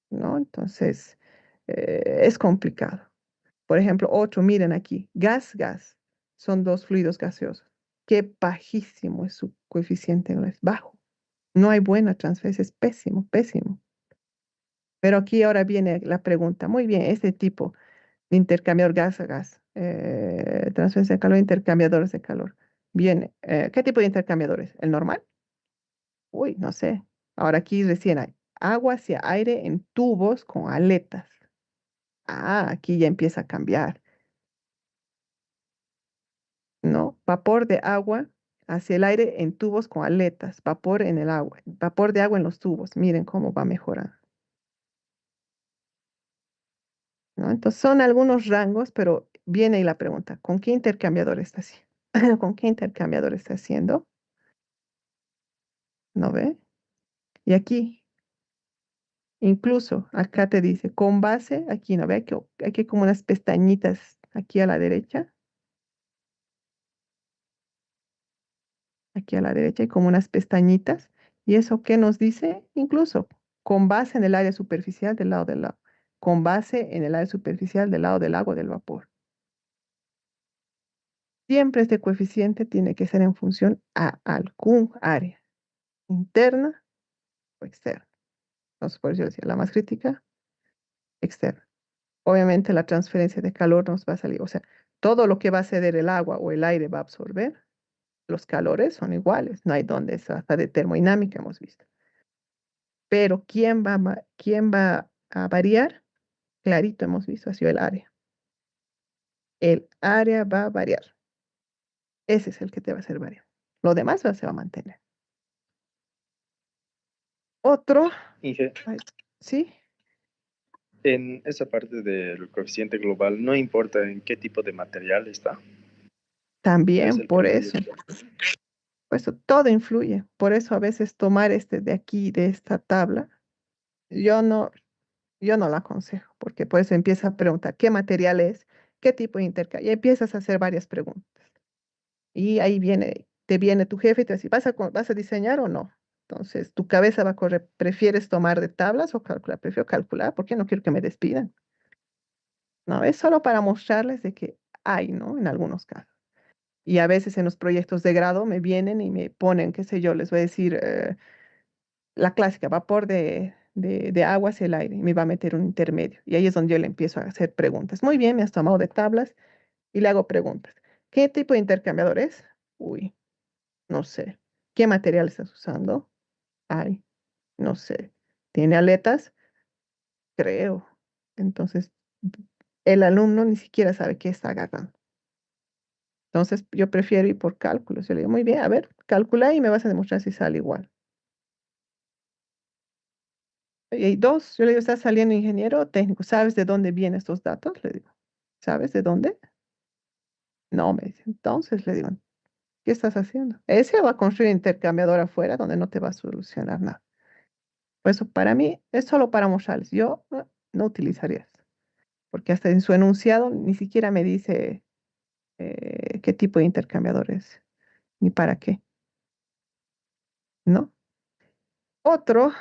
¿no? Entonces, es complicado. Por ejemplo, otro, miren aquí, gas, gas. Son dos fluidos gaseosos. Qué bajísimo es su coeficiente, no es bajo. No hay buena transferencia, es pésimo, pésimo. Pero aquí ahora viene la pregunta. Muy bien, este tipo de intercambiador gas a gas, transferencia de calor, intercambiadores de calor. Viene, ¿qué tipo de intercambiadores? ¿El normal? Uy, no sé. Ahora aquí recién hay agua hacia aire en tubos con aletas. Ah, aquí ya empieza a cambiar. ¿No? Vapor de agua hacia el aire en tubos con aletas, vapor en el agua, vapor de agua en los tubos. Miren cómo va mejorando. ¿No? Entonces son algunos rangos, pero viene ahí la pregunta, ¿con qué intercambiador está haciendo? ¿Con qué intercambiador está haciendo? ¿No ve? Y aquí, incluso acá te dice, con base, aquí, ¿no ve? Aquí como unas pestañitas aquí a la derecha. Aquí a la derecha hay como unas pestañitas. ¿Y eso qué nos dice? Incluso con base en el área superficial del lado del agua. Con base en el área superficial del lado del agua del vapor. Siempre este coeficiente tiene que ser en función a algún área, interna o externa. Entonces, por eso yo decía, la más crítica, externa. Obviamente la transferencia de calor nos va a salir, o sea, todo lo que va a ceder el agua o el aire va a absorber, los calores son iguales, no hay donde, hasta de termodinámica hemos visto. Pero ¿quién va a variar? Clarito hemos visto, ha sido el área. El área va a variar. Ese es el que te va a hacer variar. Lo demás se va a mantener. Otro, Inge, ¿sí? en esa parte del coeficiente global, no importa en qué tipo de material está. Es También el que por influye. eso. Por eso todo influye. Por eso a veces tomar este de aquí, de esta tabla, yo no, yo no la aconsejo, porque por eso empieza a preguntar qué material es, qué tipo de intercambio, y empiezas a hacer varias preguntas. Y ahí te viene tu jefe y te dice, ¿vas a diseñar o no? Entonces, tu cabeza va a correr, ¿prefieres tomar de tablas o calcular? Prefiero calcular porque no quiero que me despidan. No, es solo para mostrarles de que hay, ¿no? En algunos casos. Y a veces en los proyectos de grado me vienen y me ponen, qué sé yo, les voy a decir la clásica, vapor de agua hacia el aire, y me va a meter un intermedio. Y ahí es donde yo le empiezo a hacer preguntas. Muy bien, me has tomado de tablas y le hago preguntas. ¿Qué tipo de intercambiador es? Uy, no sé. ¿Qué material estás usando? Ay, no sé. ¿Tiene aletas? Creo. Entonces, el alumno ni siquiera sabe qué está agarrando. Entonces, yo prefiero ir por cálculos. Yo le digo, muy bien, a ver, calcula y me vas a demostrar si sale igual. Y dos, yo le digo, ¿estás saliendo ingeniero o técnico? ¿Sabes de dónde vienen estos datos? Le digo, ¿sabes de dónde? No, me dice. Entonces le digo, ¿qué estás haciendo? Ese va a construir intercambiador afuera donde no te va a solucionar nada. Por eso, para mí, es solo para mostrarles. Yo no utilizaría eso, porque hasta en su enunciado ni siquiera me dice qué tipo de intercambiador es, ni para qué, ¿no? Otro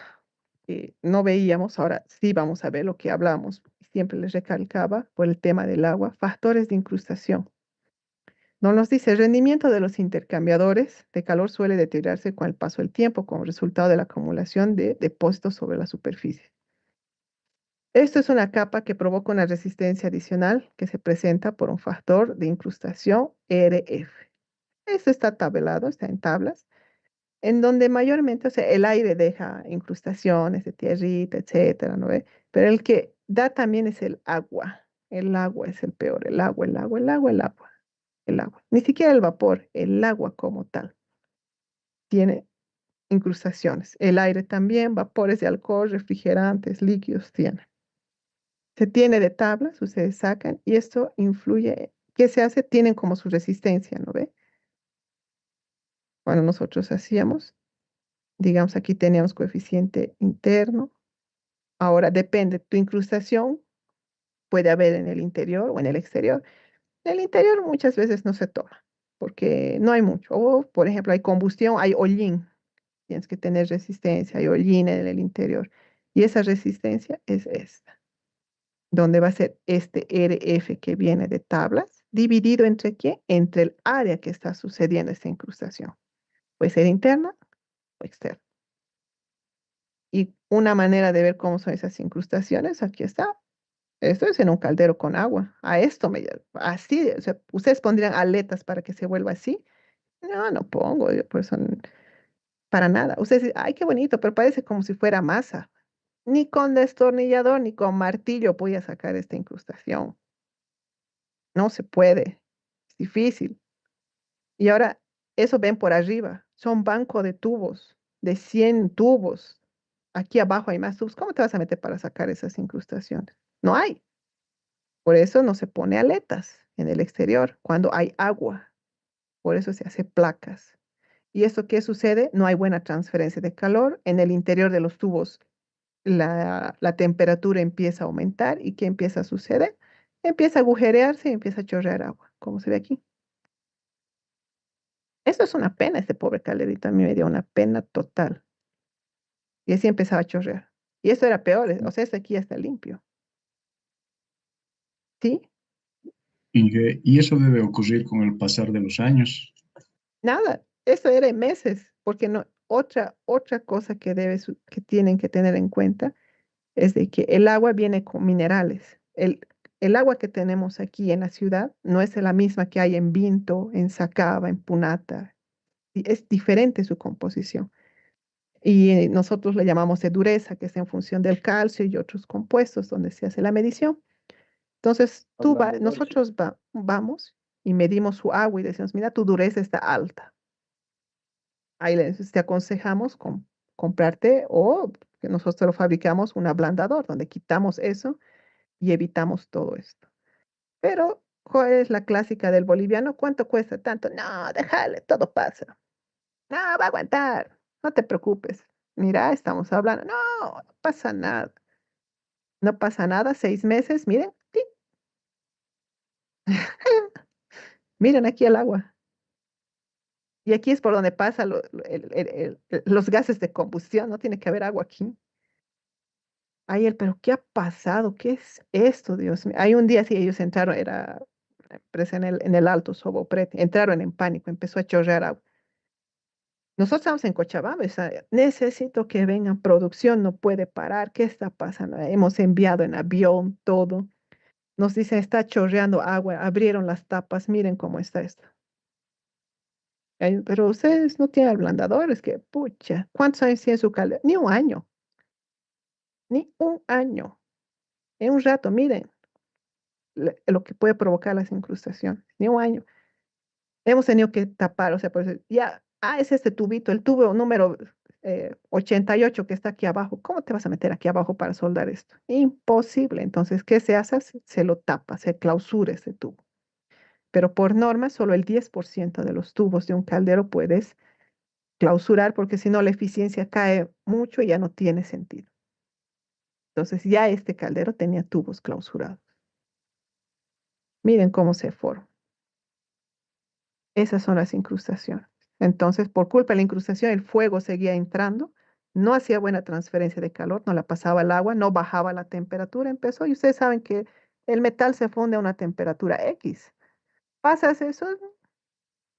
que no veíamos, ahora sí vamos a ver lo que hablamos, siempre les recalcaba por el tema del agua, factores de incrustación. No nos dice, el rendimiento de los intercambiadores de calor suele deteriorarse con el paso del tiempo como resultado de la acumulación de depósitos sobre la superficie. Esto es una capa que provoca una resistencia adicional que se presenta por un factor de incrustación RF. Esto está tabelado, está en tablas, en donde mayormente, o sea, el aire deja incrustaciones de tierrita, etcétera, ¿no ve? Pero el que da también es el agua. El agua es el peor, el agua, el agua, el agua, el agua, el agua. Ni siquiera el vapor, el agua como tal tiene incrustaciones. El aire también, vapores de alcohol, refrigerantes, líquidos tiene. Se tiene de tablas, ustedes sacan, y esto influye. ¿Qué se hace? Tienen como su resistencia, ¿no ve? Cuando nosotros hacíamos, digamos, aquí teníamos coeficiente interno. Ahora depende, tu incrustación puede haber en el interior o en el exterior. En el interior muchas veces no se toma, porque no hay mucho. O, por ejemplo, hay combustión, hay hollín. Tienes que tener resistencia, hay hollín en el interior. Y esa resistencia es esta. donde va a ser este RF que viene de tablas, dividido entre qué? Entre el área que está sucediendo esta incrustación. Puede ser interna o externa. Y una manera de ver cómo son esas incrustaciones, aquí está. Esto es en un caldero con agua. A esto así, o sea, ustedes pondrían aletas para que se vuelva así. No, no pongo, yo por eso para nada. Ustedes dicen, ay, qué bonito, pero parece como si fuera masa. Ni con destornillador ni con martillo voy a sacar esta incrustación. No se puede. Es difícil. Y ahora, eso ven por arriba. Son banco de tubos, de 100 tubos. Aquí abajo hay más tubos. ¿Cómo te vas a meter para sacar esas incrustaciones? No hay. Por eso no se pone aletas en el exterior cuando hay agua. Por eso se hace placas. ¿Y esto qué sucede? No hay buena transferencia de calor. En el interior de los tubos la temperatura empieza a aumentar. ¿Y qué empieza a suceder? Empieza a agujerearse y empieza a chorrear agua, como se ve aquí. Eso es una pena, este pobre calderito. A mí me dio una pena total. Y así empezaba a chorrear. Y eso era peor. O sea, este aquí ya está limpio. ¿Sí? Y eso debe ocurrir con el pasar de los años. Nada. Eso era en meses. Porque no, otra cosa que que tienen que tener en cuenta es de que el agua viene con minerales. El agua que tenemos aquí en la ciudad no es la misma que hay en Vinto, en Sacaba, en Punata. Y es diferente su composición. Y nosotros le llamamos de dureza, que es en función del calcio y otros compuestos donde se hace la medición. Entonces, Hablando de eso, nosotros vamos y medimos su agua y decimos, mira, tu dureza está alta. Ahí te aconsejamos comprarte o que nosotros te lo fabricamos un ablandador donde quitamos eso y evitamos todo esto. Pero, ¿cuál es la clásica del boliviano? ¿Cuánto cuesta tanto? No, déjale, todo pasa. No, va a aguantar. No te preocupes. Mira, estamos hablando. No, no pasa nada. No pasa nada. 6 meses, miren. ¡Tic! Miren aquí el agua. Y aquí es por donde pasan los gases de combustión. No tiene que haber agua aquí. Ay, pero ¿qué ha pasado? ¿Qué es esto, Dios mío? Hay un día, sí, ellos entraron, era empresa en el Alto Soboprete, entraron en pánico, empezó a chorrear agua. Nosotros estamos en Cochabamba, necesito que vengan, producción no puede parar, ¿qué está pasando? Hemos enviado en avión todo. Nos dicen, está chorreando agua, abrieron las tapas, miren cómo está esto. Pero ustedes no tienen ablandadores, que pucha, ¿cuántos años tiene su caldera? Ni un año, ni un año. En un rato, miren lo que puede provocar las incrustaciones, ni un año. Hemos tenido que tapar, o sea, por eso, ya, es este tubito, el tubo número 88 que está aquí abajo. ¿Cómo te vas a meter aquí abajo para soldar esto? Imposible. Entonces, ¿qué se hace? Se lo tapa, se clausura ese tubo. Pero por norma, solo el 10% de los tubos de un caldero puedes clausurar, porque si no, la eficiencia cae mucho y ya no tiene sentido. Entonces, ya este caldero tenía tubos clausurados. Miren cómo se forma. Esas son las incrustaciones. Entonces, por culpa de la incrustación, el fuego seguía entrando, no hacía buena transferencia de calor, no la pasaba el agua, no bajaba la temperatura, empezó, y ustedes saben que el metal se funde a una temperatura X. Pasas eso,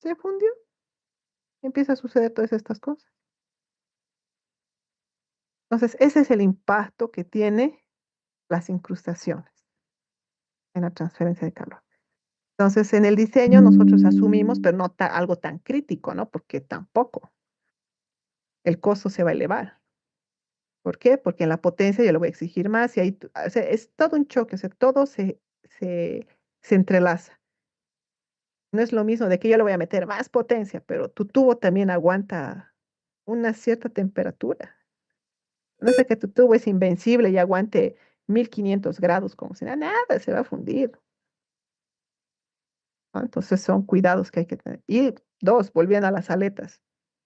se fundió, empieza a suceder todas estas cosas. Entonces, ese es el impacto que tiene las incrustaciones en la transferencia de calor. Entonces, en el diseño nosotros asumimos, pero no algo tan crítico, ¿no? Porque tampoco el costo se va a elevar. ¿Por qué? Porque en la potencia yo le voy a exigir más y ahí, o sea, es todo un choque, o sea, todo se entrelaza. No es lo mismo de que yo le voy a meter más potencia, pero tu tubo también aguanta una cierta temperatura. No es de que tu tubo es invencible y aguante 1500 grados, como si nada, se va a fundir, ¿no? Entonces son cuidados que hay que tener. Y dos, volviendo a las aletas.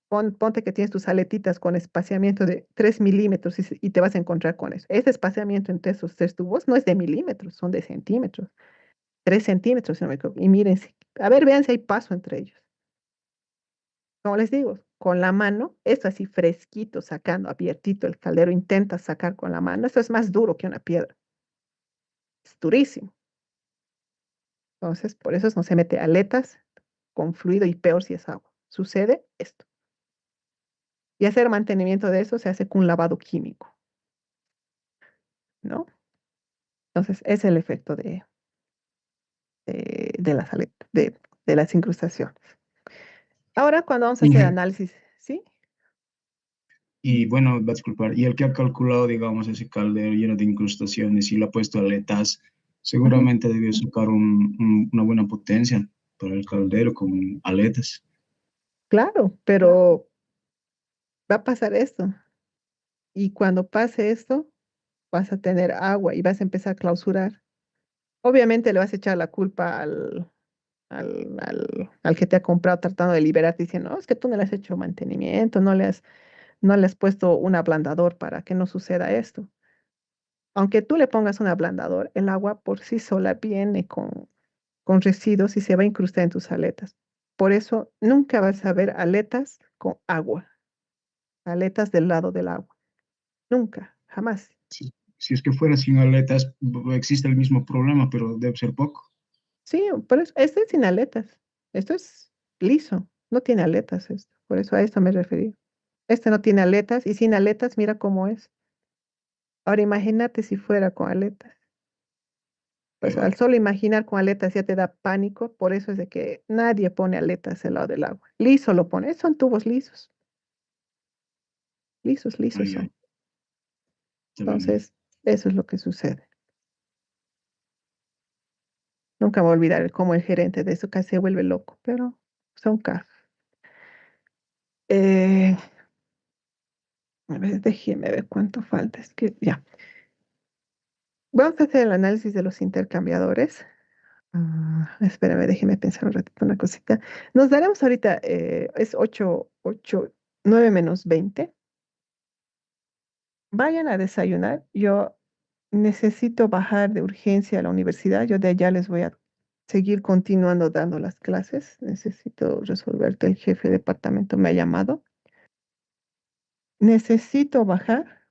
Ponte que tienes tus aletitas con espaciamiento de 3 milímetros y te vas a encontrar con eso. Ese espaciamiento entre esos tres tubos no es de milímetros, son de centímetros. 3 centímetros, si no me equivoco. Y miren, a ver, vean si hay paso entre ellos. Como les digo, con la mano, esto así fresquito, sacando, abiertito el caldero, intenta sacar con la mano. Esto es más duro que una piedra. Es durísimo. Entonces, por eso no se mete aletas con fluido y peor si es agua. Sucede esto. Y hacer mantenimiento de eso se hace con un lavado químico, ¿no? Entonces, es el efecto de las aletas, de las incrustaciones. Ahora, cuando vamos a hacer Inge, análisis, ¿sí? y bueno, va a disculpar, y el que ha calculado, digamos, ese caldero lleno de incrustaciones y le ha puesto aletas, Ujú. seguramente debió sacar una buena potencia para el caldero con aletas. Claro, pero va a pasar esto. Y cuando pase esto, vas a tener agua y vas a empezar a clausurar. Obviamente le vas a echar la culpa al que te ha comprado tratando de liberarte diciendo, no, es que tú no le has hecho mantenimiento, no le has puesto un ablandador para que no suceda esto. Aunque tú le pongas un ablandador, el agua por sí sola viene con residuos y se va a incrustar en tus aletas. Por eso nunca vas a ver aletas con agua, aletas del lado del agua. Nunca, jamás. Si es que fuera sin aletas, existe el mismo problema, pero debe ser poco. Sí, por eso, este es sin aletas. Esto es liso, no tiene aletas esto. Por eso a esto me referí. Este no tiene aletas y sin aletas, mira cómo es. Ahora imagínate si fuera con aletas. Pues al solo imaginar con aletas ya te da pánico, por eso es de que nadie pone aletas al lado del agua. Liso lo pone, son tubos lisos, lisos, lisos Ay, son. ay, está bien. Entonces, eso es lo que sucede. Nunca me voy a olvidar cómo el gerente de eso casi se vuelve loco, pero son casos. Eh, a ver, déjeme ver cuánto falta. Es que ya. Vamos a hacer el análisis de los intercambiadores. Espérame, déjeme pensar un ratito una cosita. Nos daremos ahorita, es 9 menos 20. Vayan a desayunar. Yo necesito bajar de urgencia a la universidad. Yo de allá les voy a seguir continuando dando las clases. Necesito resolver que el jefe de departamento me ha llamado. Necesito bajar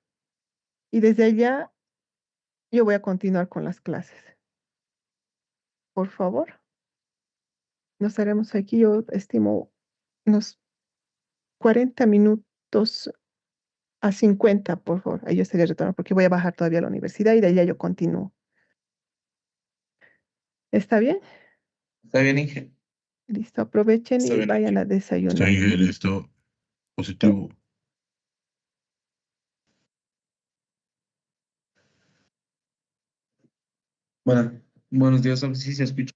y desde allá yo voy a continuar con las clases. Por favor, nos haremos aquí, yo estimo unos 40 minutos a 50, por favor. Ahí yo estaría retorno porque voy a bajar todavía a la universidad y de allá yo continúo. ¿Está bien? ¿Está bien, Inge? Listo, aprovechen Está y bien, vayan Inge. a Está desayunar. bien, esto ¿Sí? positivo. Bueno, buenos días, sí se escucha.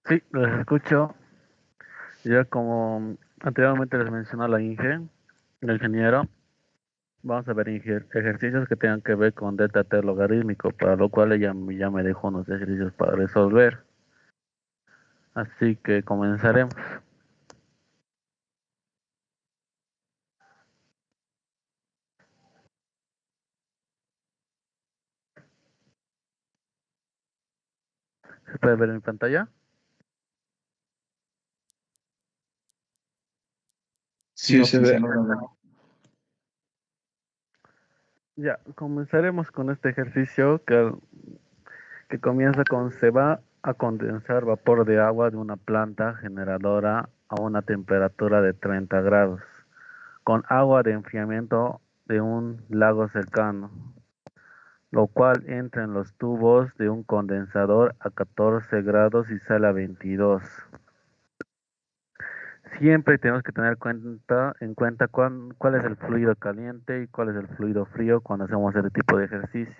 Sí, los escucho. Ya como anteriormente les mencionó el ingeniero, vamos a ver ejercicios que tengan que ver con delta T logarítmico, para lo cual ella ya me dejó unos ejercicios para resolver. Así que comenzaremos. ¿Se puede ver en mi pantalla? Sí, se ve. logra ver. Ya, comenzaremos con este ejercicio que comienza con: se va a condensar vapor de agua de una planta generadora a una temperatura de 30 grados, con agua de enfriamiento de un lago cercano, lo cual entra en los tubos de un condensador a 14 grados y sale a 22. Siempre tenemos que tener en cuenta cuál es el fluido caliente y cuál es el fluido frío cuando hacemos este tipo de ejercicios.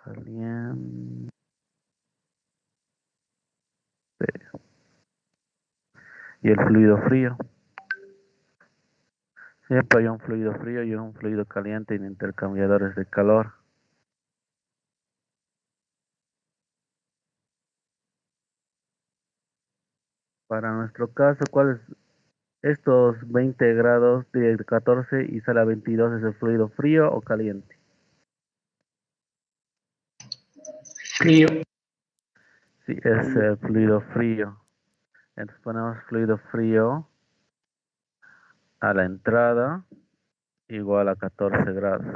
Caliente y el fluido frío. Siempre hay un fluido frío y un fluido caliente en intercambiadores de calor. Para nuestro caso, ¿cuál es estos 20 grados de 14 y sale a 22? ¿Es el fluido frío o caliente? Frío. Sí, es el fluido frío. Entonces ponemos fluido frío a la entrada igual a 14 grados.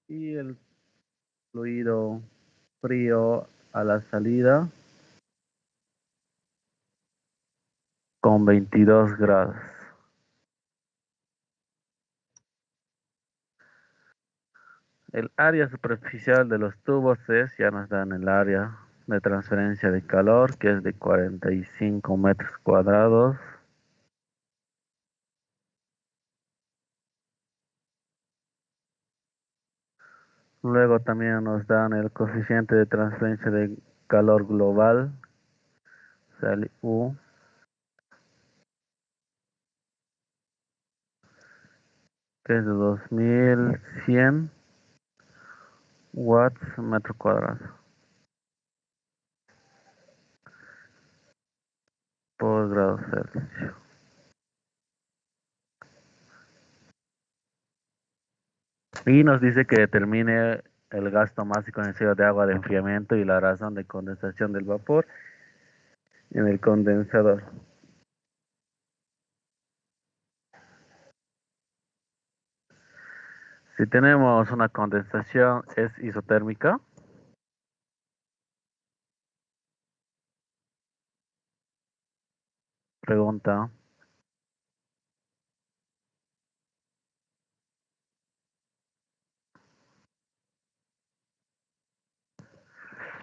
Y el fluido frío a la salida con 22 grados. El área superficial de los tubos ya nos dan el área de transferencia de calor, que es de 45 metros cuadrados. Luego también nos dan el coeficiente de transferencia de calor global, o sea, el U, que es de 2100 watts metro cuadrado por grado Celsius. Y nos dice que determine el gasto máximo necesario de agua de enfriamiento y la razón de condensación del vapor en el condensador. Si tenemos una condensación es isotérmica. Pregunta.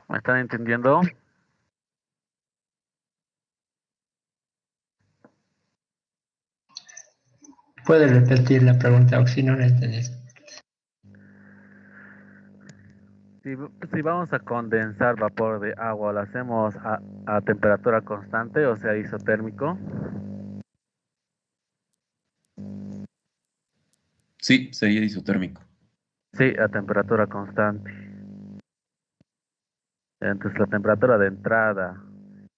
¿Me están entendiendo? ¿Puede repetir la pregunta o si no la entendí? Si vamos a condensar vapor de agua, ¿lo hacemos a temperatura constante, o sea, isotérmico? Sí, sería isotérmico. Sí, a temperatura constante. Entonces la temperatura de entrada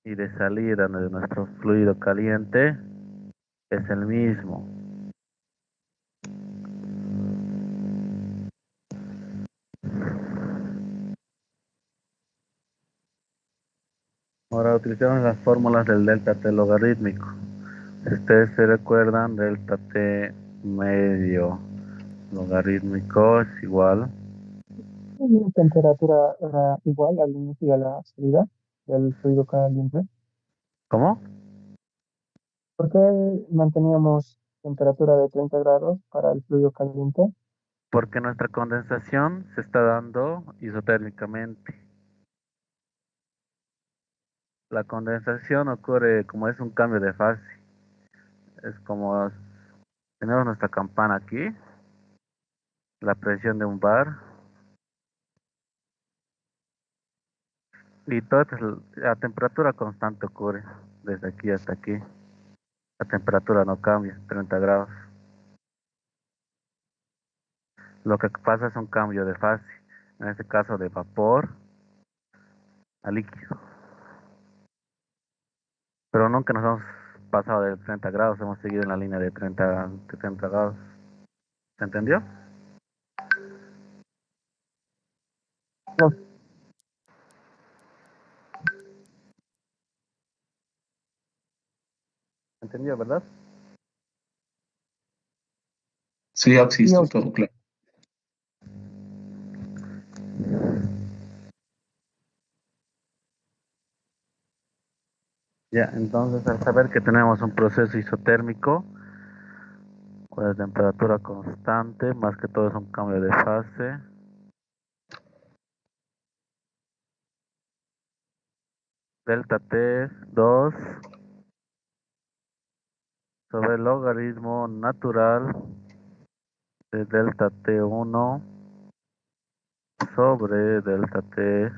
y de salida de nuestro fluido caliente es el mismo. Ahora utilizamos las fórmulas del delta T logarítmico. Si ustedes se recuerdan, delta T medio logarítmico es igual. La temperatura era igual al inicio y a la salida del fluido caliente. ¿Cómo? ¿Por qué manteníamos temperatura de 30 grados para el fluido caliente? Porque nuestra condensación se está dando isotérmicamente. La condensación ocurre como es un cambio de fase. Es como tenemos nuestra campana aquí, la presión de un bar, y todo esto a temperatura constante ocurre, desde aquí hasta aquí. La temperatura no cambia, 30 grados. Lo que pasa es un cambio de fase, en este caso de vapor a líquido. Pero nunca nos hemos pasado de 30 grados, hemos seguido en la línea de 30 grados. ¿Se entendió? No, ¿Se entendió, verdad? Sí, Oxy, sí, está ok. todo claro. Ya, entonces al saber que tenemos un proceso isotérmico con la temperatura constante, más que todo es un cambio de fase. Delta T es 2 sobre el logaritmo natural de delta T1 sobre delta T2.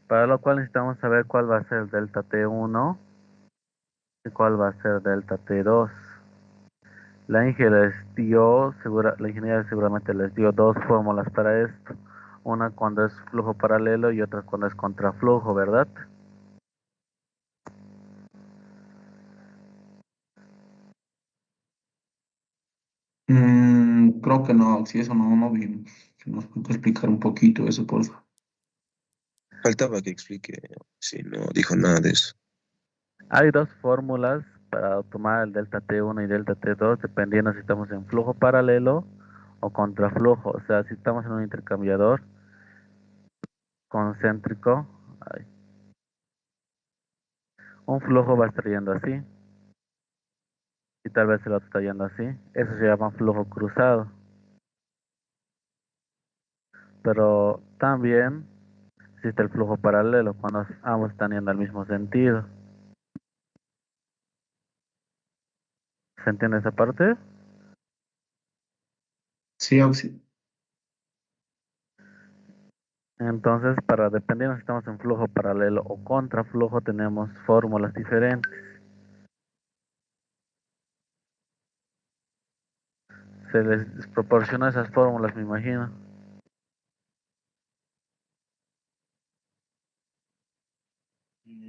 Para lo cual necesitamos saber cuál va a ser delta T1 y cuál va a ser delta T2. La ingeniería seguramente les dio dos fórmulas para esto. Una cuando es flujo paralelo y otra cuando es contraflujo, ¿verdad? Creo que no, Oxy, eso no vimos. Si nos puede explicar un poquito eso, por favor. Faltaba que explique si no dijo nada de eso. Hay dos fórmulas para tomar el delta T1 y delta T2, dependiendo si estamos en flujo paralelo o contraflujo. O sea, si estamos en un intercambiador concéntrico, ay, un flujo va a estar yendo así y tal vez el otro está yendo así. Eso se llama flujo cruzado. Pero también existe el flujo paralelo cuando ambos están yendo al mismo sentido. ¿Se entiende esa parte? Sí, Auxi. Entonces, para dependiendo si estamos en flujo paralelo o contraflujo, tenemos fórmulas diferentes. Se les proporciona esas fórmulas, me imagino.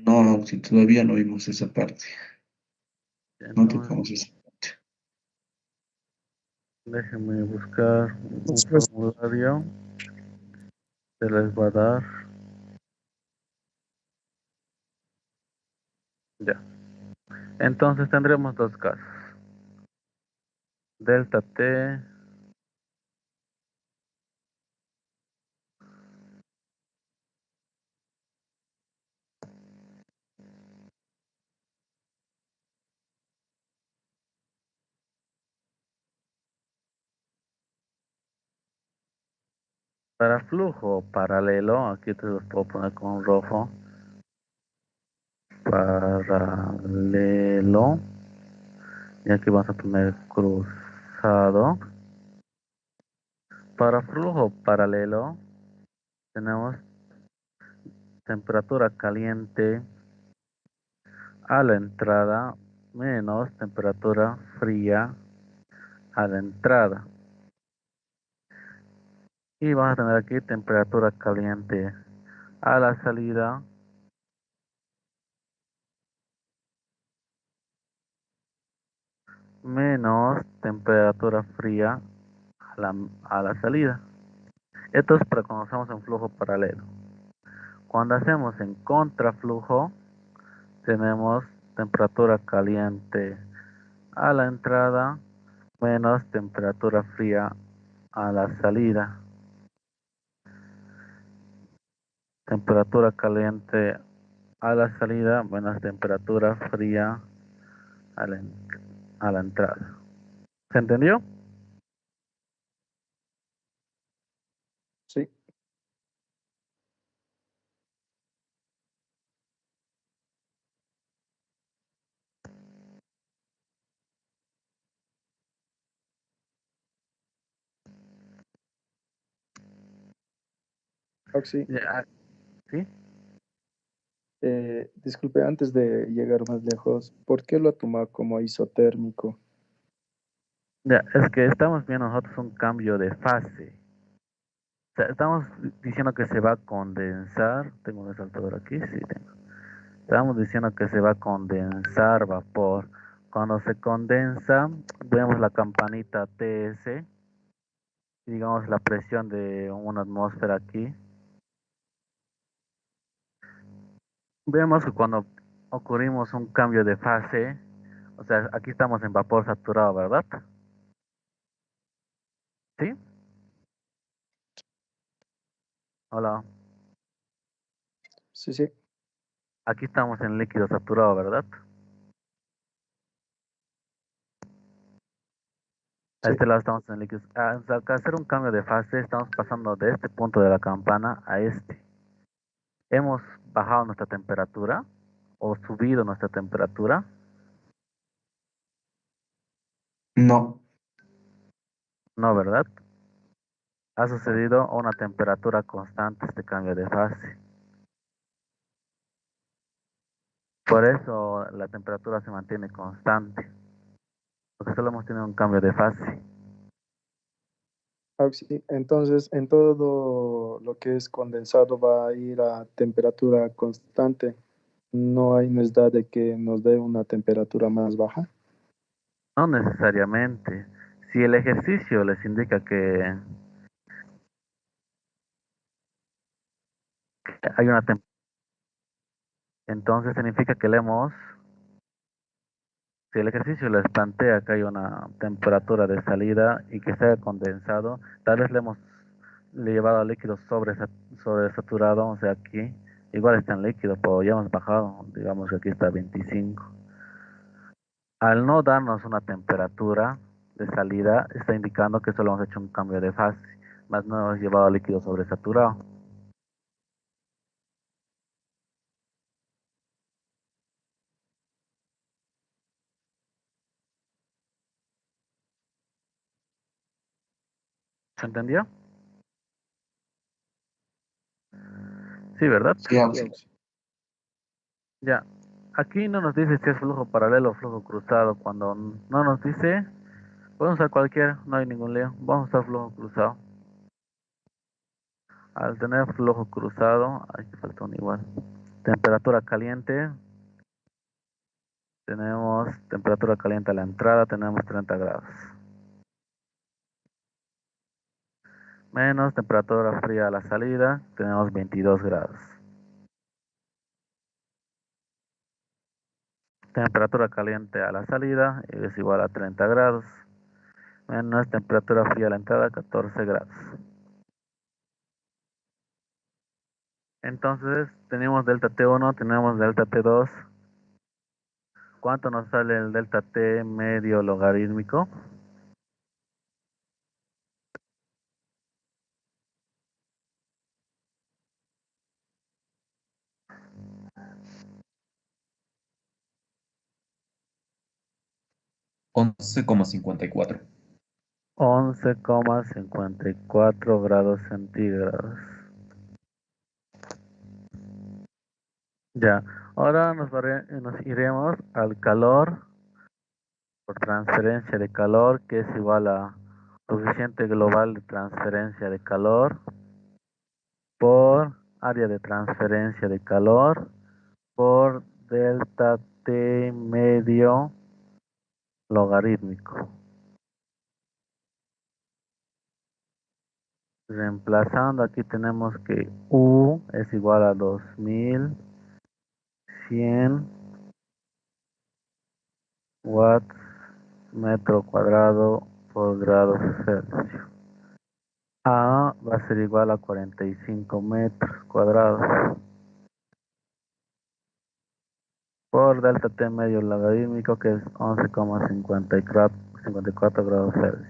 No, Auxi, todavía no vimos esa parte. No Entonces, tocamos esa parte. déjenme buscar un Después, formulario. Se les va a dar. Ya. Entonces tendremos dos casos. Delta T. Para flujo paralelo, aquí te los puedo poner con rojo. Paralelo. Y aquí vamos a poner cruzado. Para flujo paralelo, tenemos temperatura caliente a la entrada menos temperatura fría a la entrada. Y vamos a tener aquí temperatura caliente a la salida menos temperatura fría a la salida. Esto es para cuando hacemos en flujo paralelo. Cuando hacemos en contraflujo, tenemos temperatura caliente a la entrada menos temperatura fría a la salida. Temperatura caliente a la salida menos temperatura fría a la entrada. ¿Se entendió? Sí, Oxy, Ya, ¿sí? disculpe, antes de llegar más lejos, ¿por qué lo ha tomado como isotérmico? Ya, es que estamos viendo nosotros un cambio de fase. O sea, estamos diciendo que se va a condensar. ¿Tengo un resaltador aquí? Sí, tengo. Estamos diciendo que se va a condensar vapor. Cuando se condensa, vemos la campanita TS, y digamos la presión de una atmósfera aquí. Vemos que cuando ocurrimos un cambio de fase, o sea, aquí estamos en vapor saturado, ¿verdad? ¿Sí? Hola. Sí, sí, Aquí estamos en líquido saturado, ¿verdad? A sí. este lado estamos en líquidos. Al hacer un cambio de fase, estamos pasando de este punto de la campana a este. Hemos bajado nuestra temperatura o subido nuestra temperatura. No, No, ¿verdad? Ha sucedido a una temperatura constante este cambio de fase. Por eso la temperatura se mantiene constante, porque solo hemos tenido un cambio de fase. Oxy, entonces, en todo lo que es condensado va a ir a temperatura constante. No hay necesidad de que nos dé una temperatura más baja. No necesariamente. Si el ejercicio les indica que, hay una temperatura. Entonces significa que si el ejercicio les plantea que hay una temperatura de salida y que sea condensado, tal vez le hemos llevado al líquido sobresaturado, o sea, aquí igual está en líquido, pero ya hemos bajado, digamos que aquí está 25. Al no darnos una temperatura de salida, está indicando que solo hemos hecho un cambio de fase, más no hemos llevado al líquido sobresaturado. ¿Se entendió? Sí, ¿verdad? Sí, Auxi. Ya. Aquí no nos dice si es flujo paralelo o flujo cruzado. Cuando no nos dice, podemos usar cualquiera, no hay ningún lío. Vamos a usar flujo cruzado. Al tener flujo cruzado, aquí falta un igual. Temperatura caliente. Tenemos temperatura caliente a la entrada, tenemos 30 grados. Menos temperatura fría a la salida, tenemos 22 grados. Temperatura caliente a la salida es igual a 30 grados. Menos temperatura fría a la entrada, 14 grados. Entonces, tenemos delta T1, tenemos delta T2. ¿Cuánto nos sale el delta T medio logarítmico? Once coma 54. 11,54 grados centígrados. Ya, ahora nos iremos al calor por transferencia de calor, que es igual a coeficiente global de transferencia de calor por área de transferencia de calor por delta T medio logarítmico. Reemplazando, aquí tenemos que U es igual a 2100 watts metro cuadrado por grado Celsius. A va a ser igual a 45 metros cuadrados por delta T medio logarítmico, que es 11,54 grados Celsius.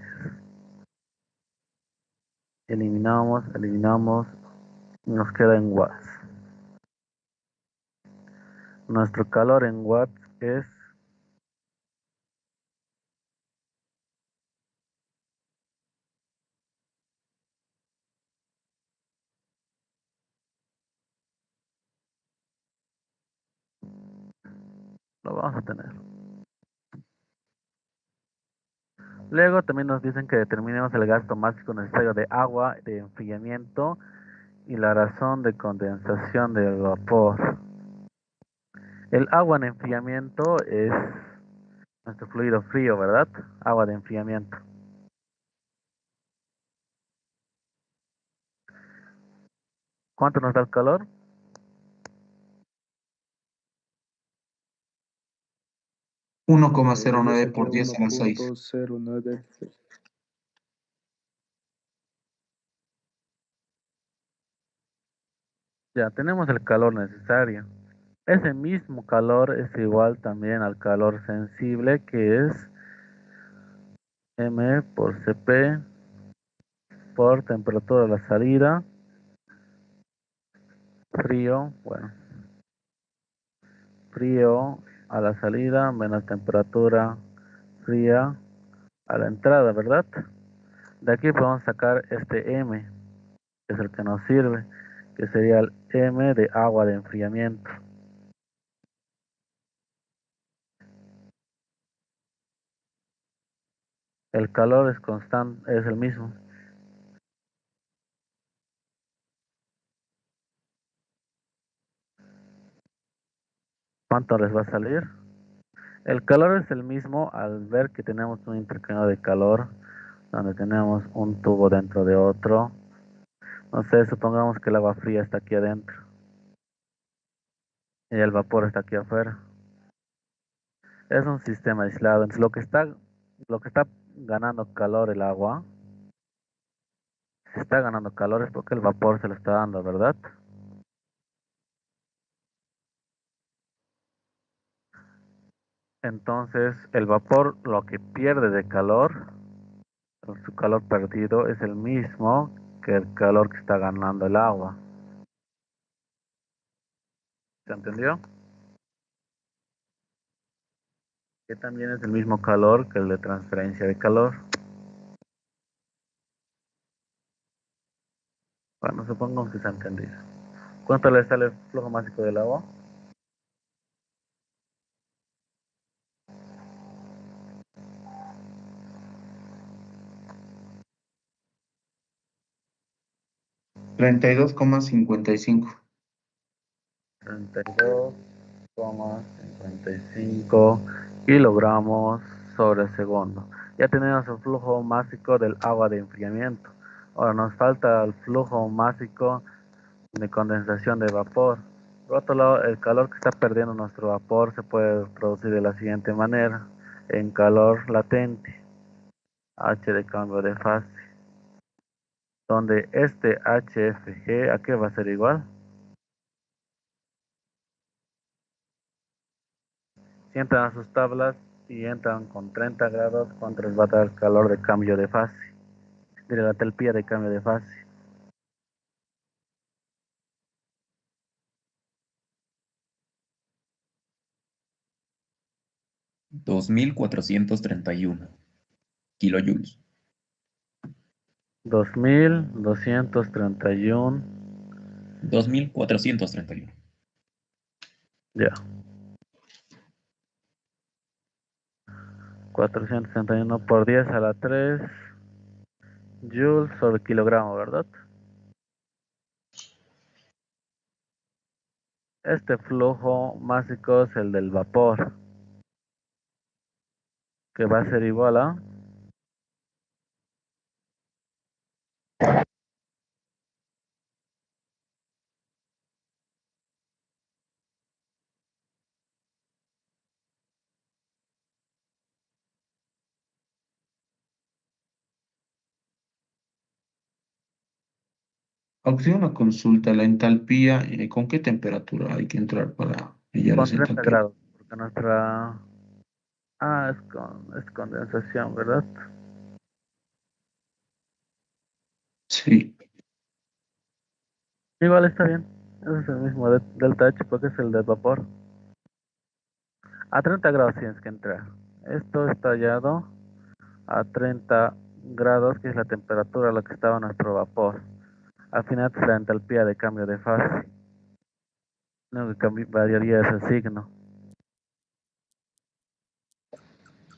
Eliminamos, nos queda en watts. Nuestro calor en watts es lo vamos a tener. Luego también nos dicen que determinemos el gasto máximo necesario de agua de enfriamiento y la razón de condensación del vapor. El agua en enfriamiento es nuestro fluido frío, ¿verdad? Agua de enfriamiento. ¿Cuánto nos da el calor? 1,09 por 10 a la 6. 1.09. Ya tenemos el calor necesario. Ese mismo calor es igual también al calor sensible, que es M por Cp por temperatura de la salida, frío a la salida menos temperatura fría a la entrada, ¿verdad? De aquí podemos sacar este M, que es el que nos sirve, que sería el M de agua de enfriamiento. El calor es constante, es el mismo. ¿Cuánto les va a salir? El calor es el mismo al ver que tenemos un intercambio de calor, donde tenemos un tubo dentro de otro, No sé, supongamos que el agua fría está aquí adentro y el vapor está aquí afuera. Es un sistema aislado. Entonces lo que está ganando calor el agua, si está ganando calor es porque el vapor se lo está dando, ¿verdad? Entonces el vapor lo que pierde de calor, su calor perdido, es el mismo que el calor que está ganando el agua. ¿Se entendió? Que también es el mismo calor que el de transferencia de calor. Bueno, supongo que se ha entendido. ¿Cuánto le sale el flujo másico del agua? Treinta y dos coma cincuenta y cinco. 32,55 kilogramos sobre segundo. Ya tenemos el flujo másico del agua de enfriamiento. Ahora nos falta el flujo másico de condensación de vapor. Por otro lado, el calor que está perdiendo nuestro vapor se puede producir de la siguiente manera: en calor latente, H de cambio de fase, donde este HFG, ¿a qué va a ser igual? Si entran a sus tablas y entran con 30 grados, ¿cuánto les va a dar calor de cambio de fase? De la entalpía de cambio de fase. Dos mil cuatrocientos treinta y uno kilojoules. 2231. 2431. Ya. 461 por 10 a la 3 joules sobre kilogramo, ¿verdad? Este flujo másico es el del vapor, que va a ser igual a Opción a consulta, la entalpía, ¿con qué temperatura hay que entrar para hallar con esa 30 entalpía? grados, porque nuestra... Ah, es condensación, ¿verdad? Sí, Igual está bien. Ese es el mismo delta H porque es el del vapor. A 30 grados tienes que entrar. Esto está hallado a 30 grados, que es la temperatura a la que estaba nuestro vapor. Al final es la entalpía de cambio de fase. Lo que variaría es el signo.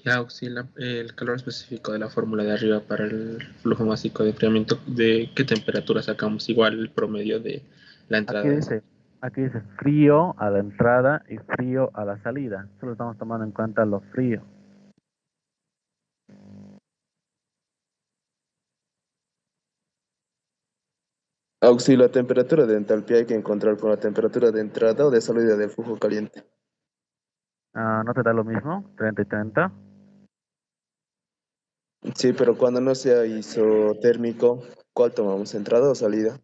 Ya oscila el calor específico de la fórmula de arriba para el flujo másico de enfriamiento. ¿De qué temperatura sacamos? Igual el promedio de la Aquí entrada de esa. dice, aquí dice frío a la entrada y frío a la salida. Solo estamos tomando en cuenta lo frío. Auxilio, la temperatura de entalpía hay que encontrar con la temperatura de entrada o de salida del flujo caliente. ¿No te da lo mismo? 30 y 30. Sí, pero cuando no sea isotérmico, ¿cuál tomamos? ¿Entrada o salida?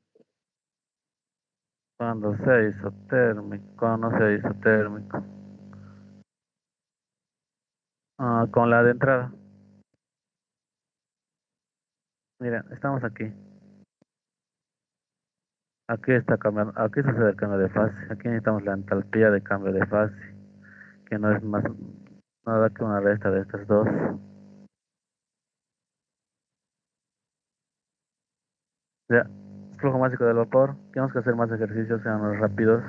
Cuando sea isotérmico, cuando no sea isotérmico. Con la de entrada. Mira, estamos aquí. Aquí está cambiando, aquí sucede el cambio de fase. Aquí necesitamos la entalpía de cambio de fase, que no es más nada que una resta de estas dos. Ya, flujo másico del vapor. Tenemos que hacer más ejercicios, sean más rápidos.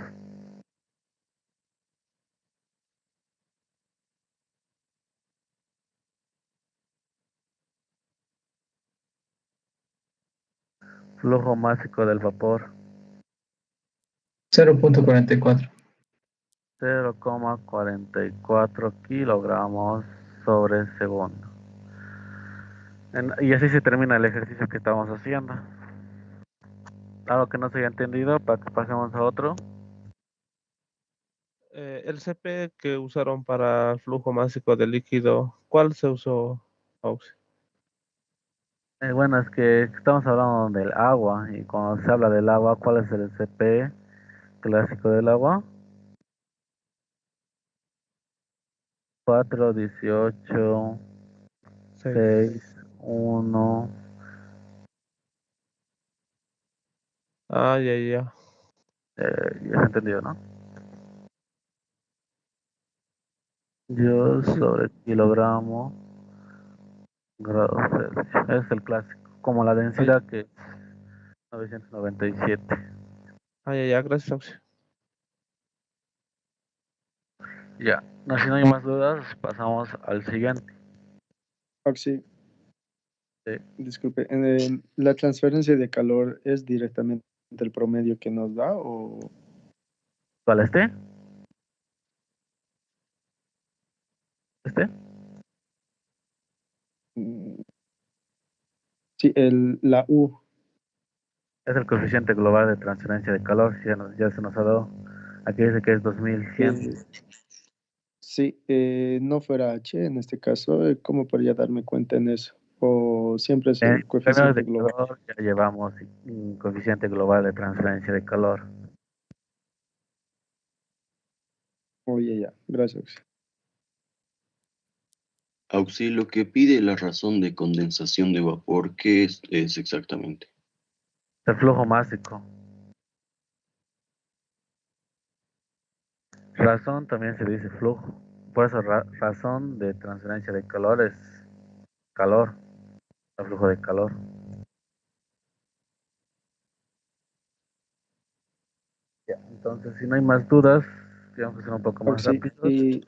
Flujo másico del vapor. 0.44. 0,44 kilogramos sobre segundo. Y así se termina el ejercicio que estamos haciendo. Algo que no se haya entendido para que pasemos a otro. El CP que usaron para el flujo másico de líquido, ¿cuál se usó, Auxi? Bueno, es que estamos hablando del agua y cuando se habla del agua, ¿cuál es el CP clásico del agua? 4, 18, 6, 1. Ah, ya. Ya se entendió, ¿no? Joule sobre kilogramo, grados Celsius. Es el clásico. Como la densidad que es 997. Ah, ya, gracias, Auxi. Ya, no, si no hay más dudas, pasamos al siguiente. Oxy, Sí. disculpe, ¿la transferencia de calor es directamente el promedio que nos da o...? ¿Cuál este? ¿Este? Sí, la U. Es el coeficiente global de transferencia de calor, ya se nos ha dado. Aquí dice que es 2100. Sí, no fuera H en este caso, ¿cómo podría darme cuenta en eso? ¿O siempre es En el términos coeficiente de global? calor ya llevamos un coeficiente global de transferencia de calor. Oye, ya, gracias. Auxilio que pide la razón de condensación de vapor, ¿qué es exactamente? El flujo másico. Razón también se dice flujo. Por eso razón de transferencia de calor es calor, el flujo de calor. Ya, entonces, si no hay más dudas, vamos a hacer un poco más Sí, rápido. y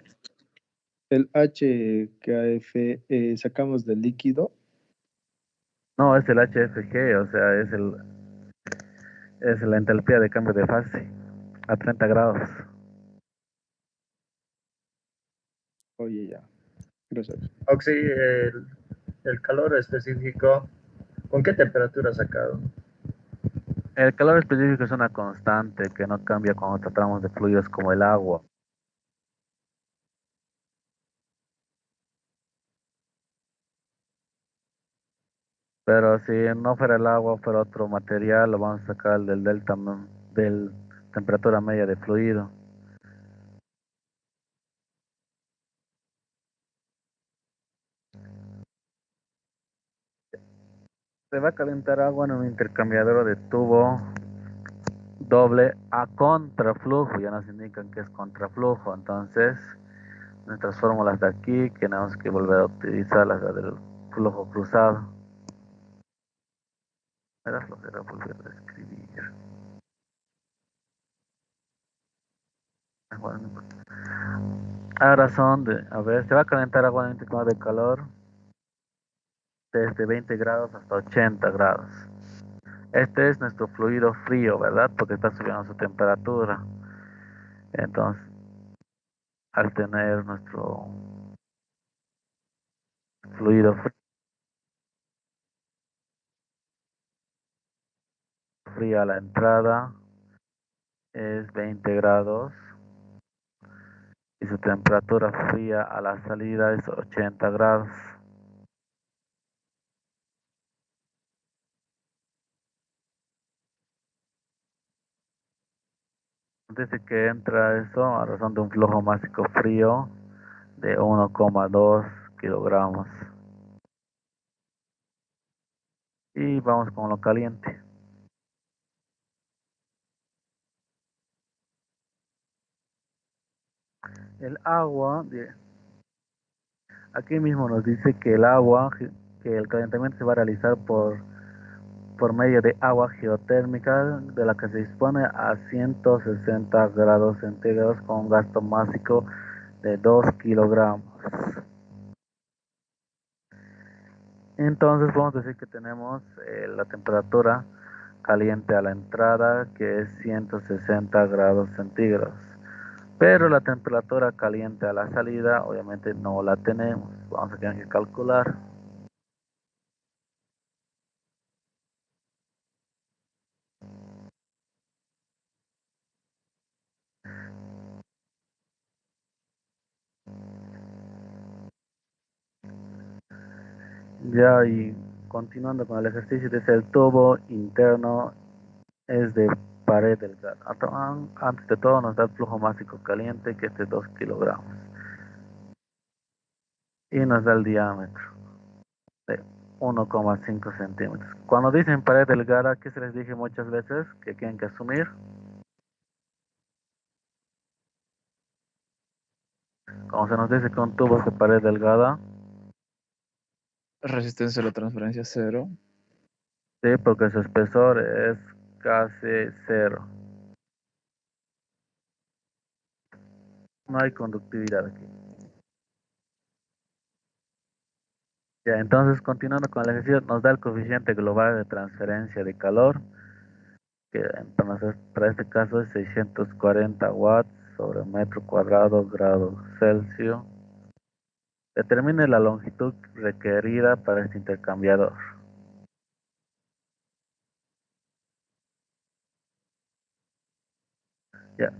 el HKF sacamos del líquido. No, es el HFG, o sea, es la entalpía de cambio de fase a 30 grados. Oye, ya, gracias. Oxy, el calor específico, ¿con qué temperatura sacado? El calor específico es una constante que no cambia cuando tratamos de fluidos como el agua. Pero si no fuera el agua, fuera otro material, lo vamos a sacar del delta, del temperatura media de fluido. Se va a calentar agua en un intercambiador de tubo doble a contraflujo, ya nos indican que es contraflujo, entonces nuestras fórmulas de aquí tenemos que volver a utilizar las del flujo cruzado. Me da flojera volver a escribir. Bueno, no importa. Ahora a ver, se va a calentar agua en un intercambiador de calor desde 20 grados hasta 80 grados. Este es nuestro fluido frío, ¿verdad? Porque está subiendo su temperatura. Entonces, al tener nuestro fluido frío a la entrada es 20 grados y su temperatura fría a la salida es 80 grados. Dice que entra eso a razón de un flujo másico frío de 1,2 kilogramos. Y vamos con lo caliente. El agua, aquí mismo nos dice que que el calentamiento se va a realizar por medio de agua geotérmica de la que se dispone a 160 grados centígrados con un gasto másico de 2 kilogramos. Entonces vamos a decir que tenemos la temperatura caliente a la entrada que es 160 grados centígrados. Pero la temperatura caliente a la salida obviamente no la tenemos. Vamos a tener que calcular. Ya, y continuando con el ejercicio, dice el tubo interno es de pared delgada. Antes de todo nos da el flujo másico caliente, que es de 2 kilogramos. Y nos da el diámetro de 1,5 centímetros. Cuando dicen pared delgada, ¿qué se les dije muchas veces? Que tienen que asumir. Como se nos dice que un tubo es de pared delgada, Resistencia a la transferencia cero. sí, porque su espesor es casi cero. No hay conductividad aquí. Ya, entonces, continuando con el ejercicio, nos da el coeficiente global de transferencia de calor, que entonces para este caso es 640 watts sobre metro cuadrado grado Celsius. Determine la longitud requerida para este intercambiador. Ya.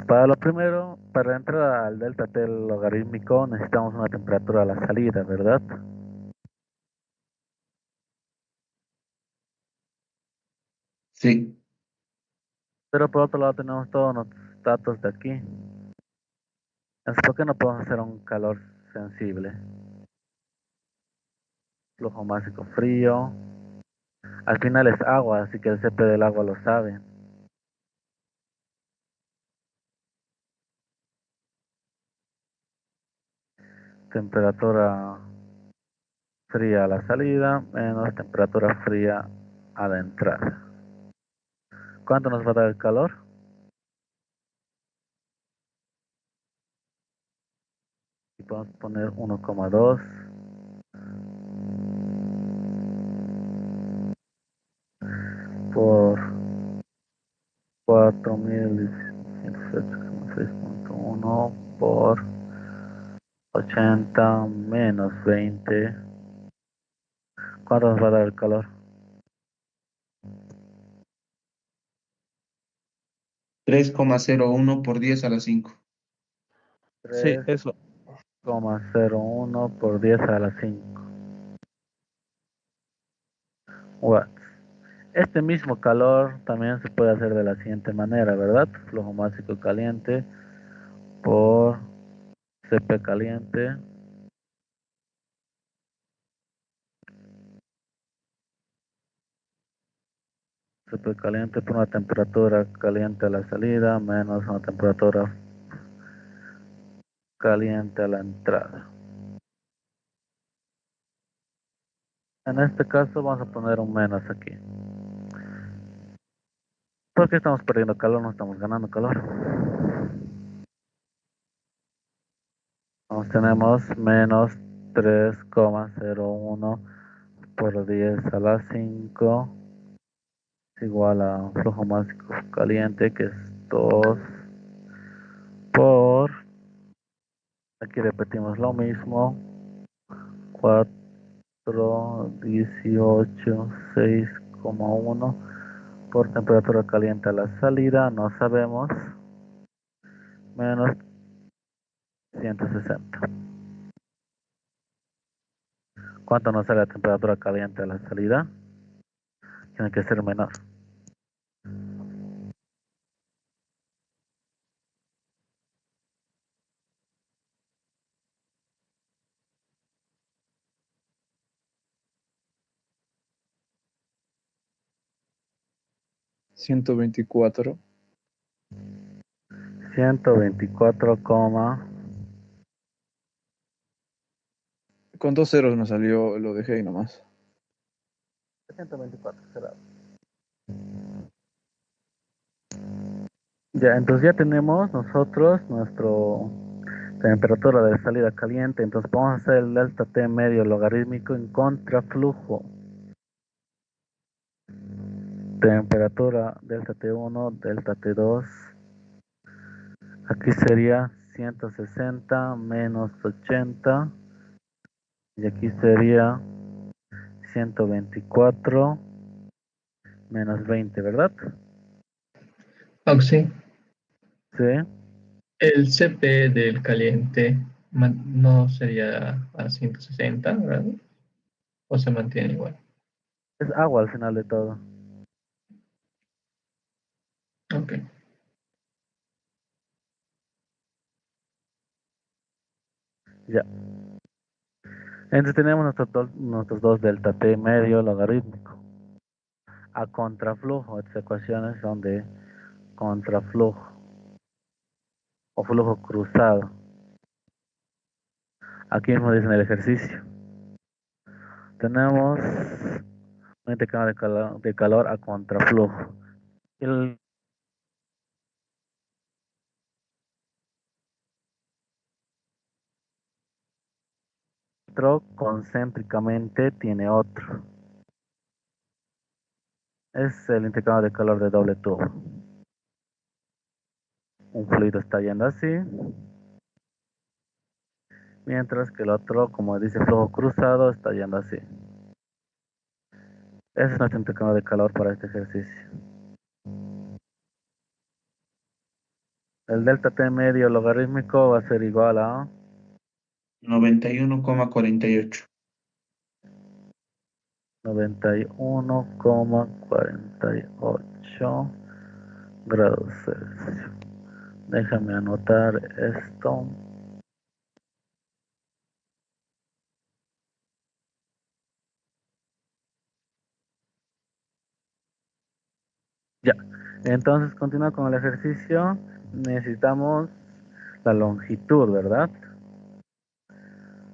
Para lo primero, para entrar al delta T logarítmico necesitamos una temperatura a la salida, ¿verdad? Sí. Pero por otro lado tenemos todos los datos de aquí. Entonces, ¿por qué no podemos hacer un calor sensible? Flujo másico frío. Al final es agua, así que el CP del agua lo sabe. Temperatura fría a la salida menos temperatura fría a la entrada. ¿Cuánto nos va a dar el calor? Y podemos poner 1,2 por 4118,6.1 por 80 menos 20. ¿Cuánto nos va a dar el calor? 3,01 por 10 a la 5. Sí, eso. 3,01 por 10 a la 5 watts. Este mismo calor también se puede hacer de la siguiente manera, ¿verdad? Flujo másico caliente por CP caliente CP caliente por una temperatura caliente a la salida menos una temperatura caliente a la entrada. En este caso vamos a poner un menos aquí. ¿Por qué estamos perdiendo calor? No estamos ganando calor. Tenemos menos 3,01 por 10 a la 5 es igual a un flujo másico caliente, que es 2 por, aquí repetimos lo mismo, 4, 18, 6,1 por temperatura caliente a la salida, no sabemos, menos 160. ¿Cuánto nos sale la temperatura caliente a la salida? Tiene que ser menor. $124. 124, Con 2 ceros me salió, lo dejé ahí nomás. 124 será. Ya, entonces ya tenemos nosotros nuestro temperatura de salida caliente, entonces vamos a hacer el delta T medio logarítmico en contraflujo. Temperatura delta T1, delta T2. Aquí sería 160 menos 80. Y aquí sería 124 menos 20, ¿verdad? Oxy, Sí. el CP del caliente no sería a 160, ¿verdad? o se mantiene igual. Es agua al final de todo. Ok. Ya. Entonces tenemos nuestros dos delta t medio logarítmico. A contraflujo, estas ecuaciones son de contraflujo o flujo cruzado. Aquí mismo dice en el ejercicio. Tenemos un intercambio de calor a contraflujo. El otro concéntricamente tiene otro. Es el intercambio de calor de doble tubo. Un fluido está yendo así, mientras que el otro, como dice flujo cruzado, está yendo así. Ese es nuestro intercambio de calor para este ejercicio. El delta T medio logarítmico va a ser igual a 91,48. 91,48 grados Celsius. Déjame anotar esto. Ya, entonces continúa con el ejercicio. Necesitamos la longitud, ¿verdad?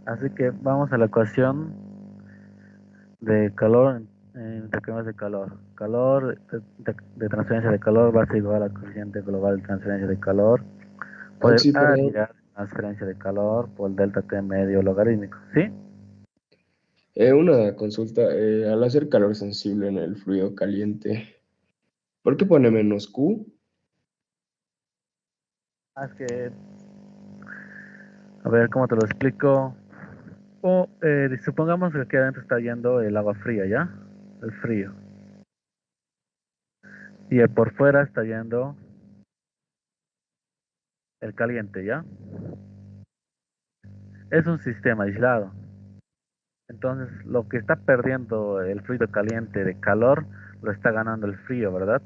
Así que vamos a la ecuación de calor, intercambios de calor. Calor de transferencia de calor va a ser igual al coeficiente global de transferencia de calor por el Oxy, perdón. área de transferencia de calor por el delta T medio logarítmico, ¿sí? Una consulta. Al hacer calor sensible en el fluido caliente, ¿por qué pone menos Q? Es que, a ver, ¿cómo te lo explico? Supongamos que aquí adentro está yendo el agua fría, ¿ya? El frío. Y por fuera está yendo el caliente, ¿ya? Es un sistema aislado. Entonces, lo que está perdiendo el fluido caliente de calor, lo está ganando el frío, ¿verdad?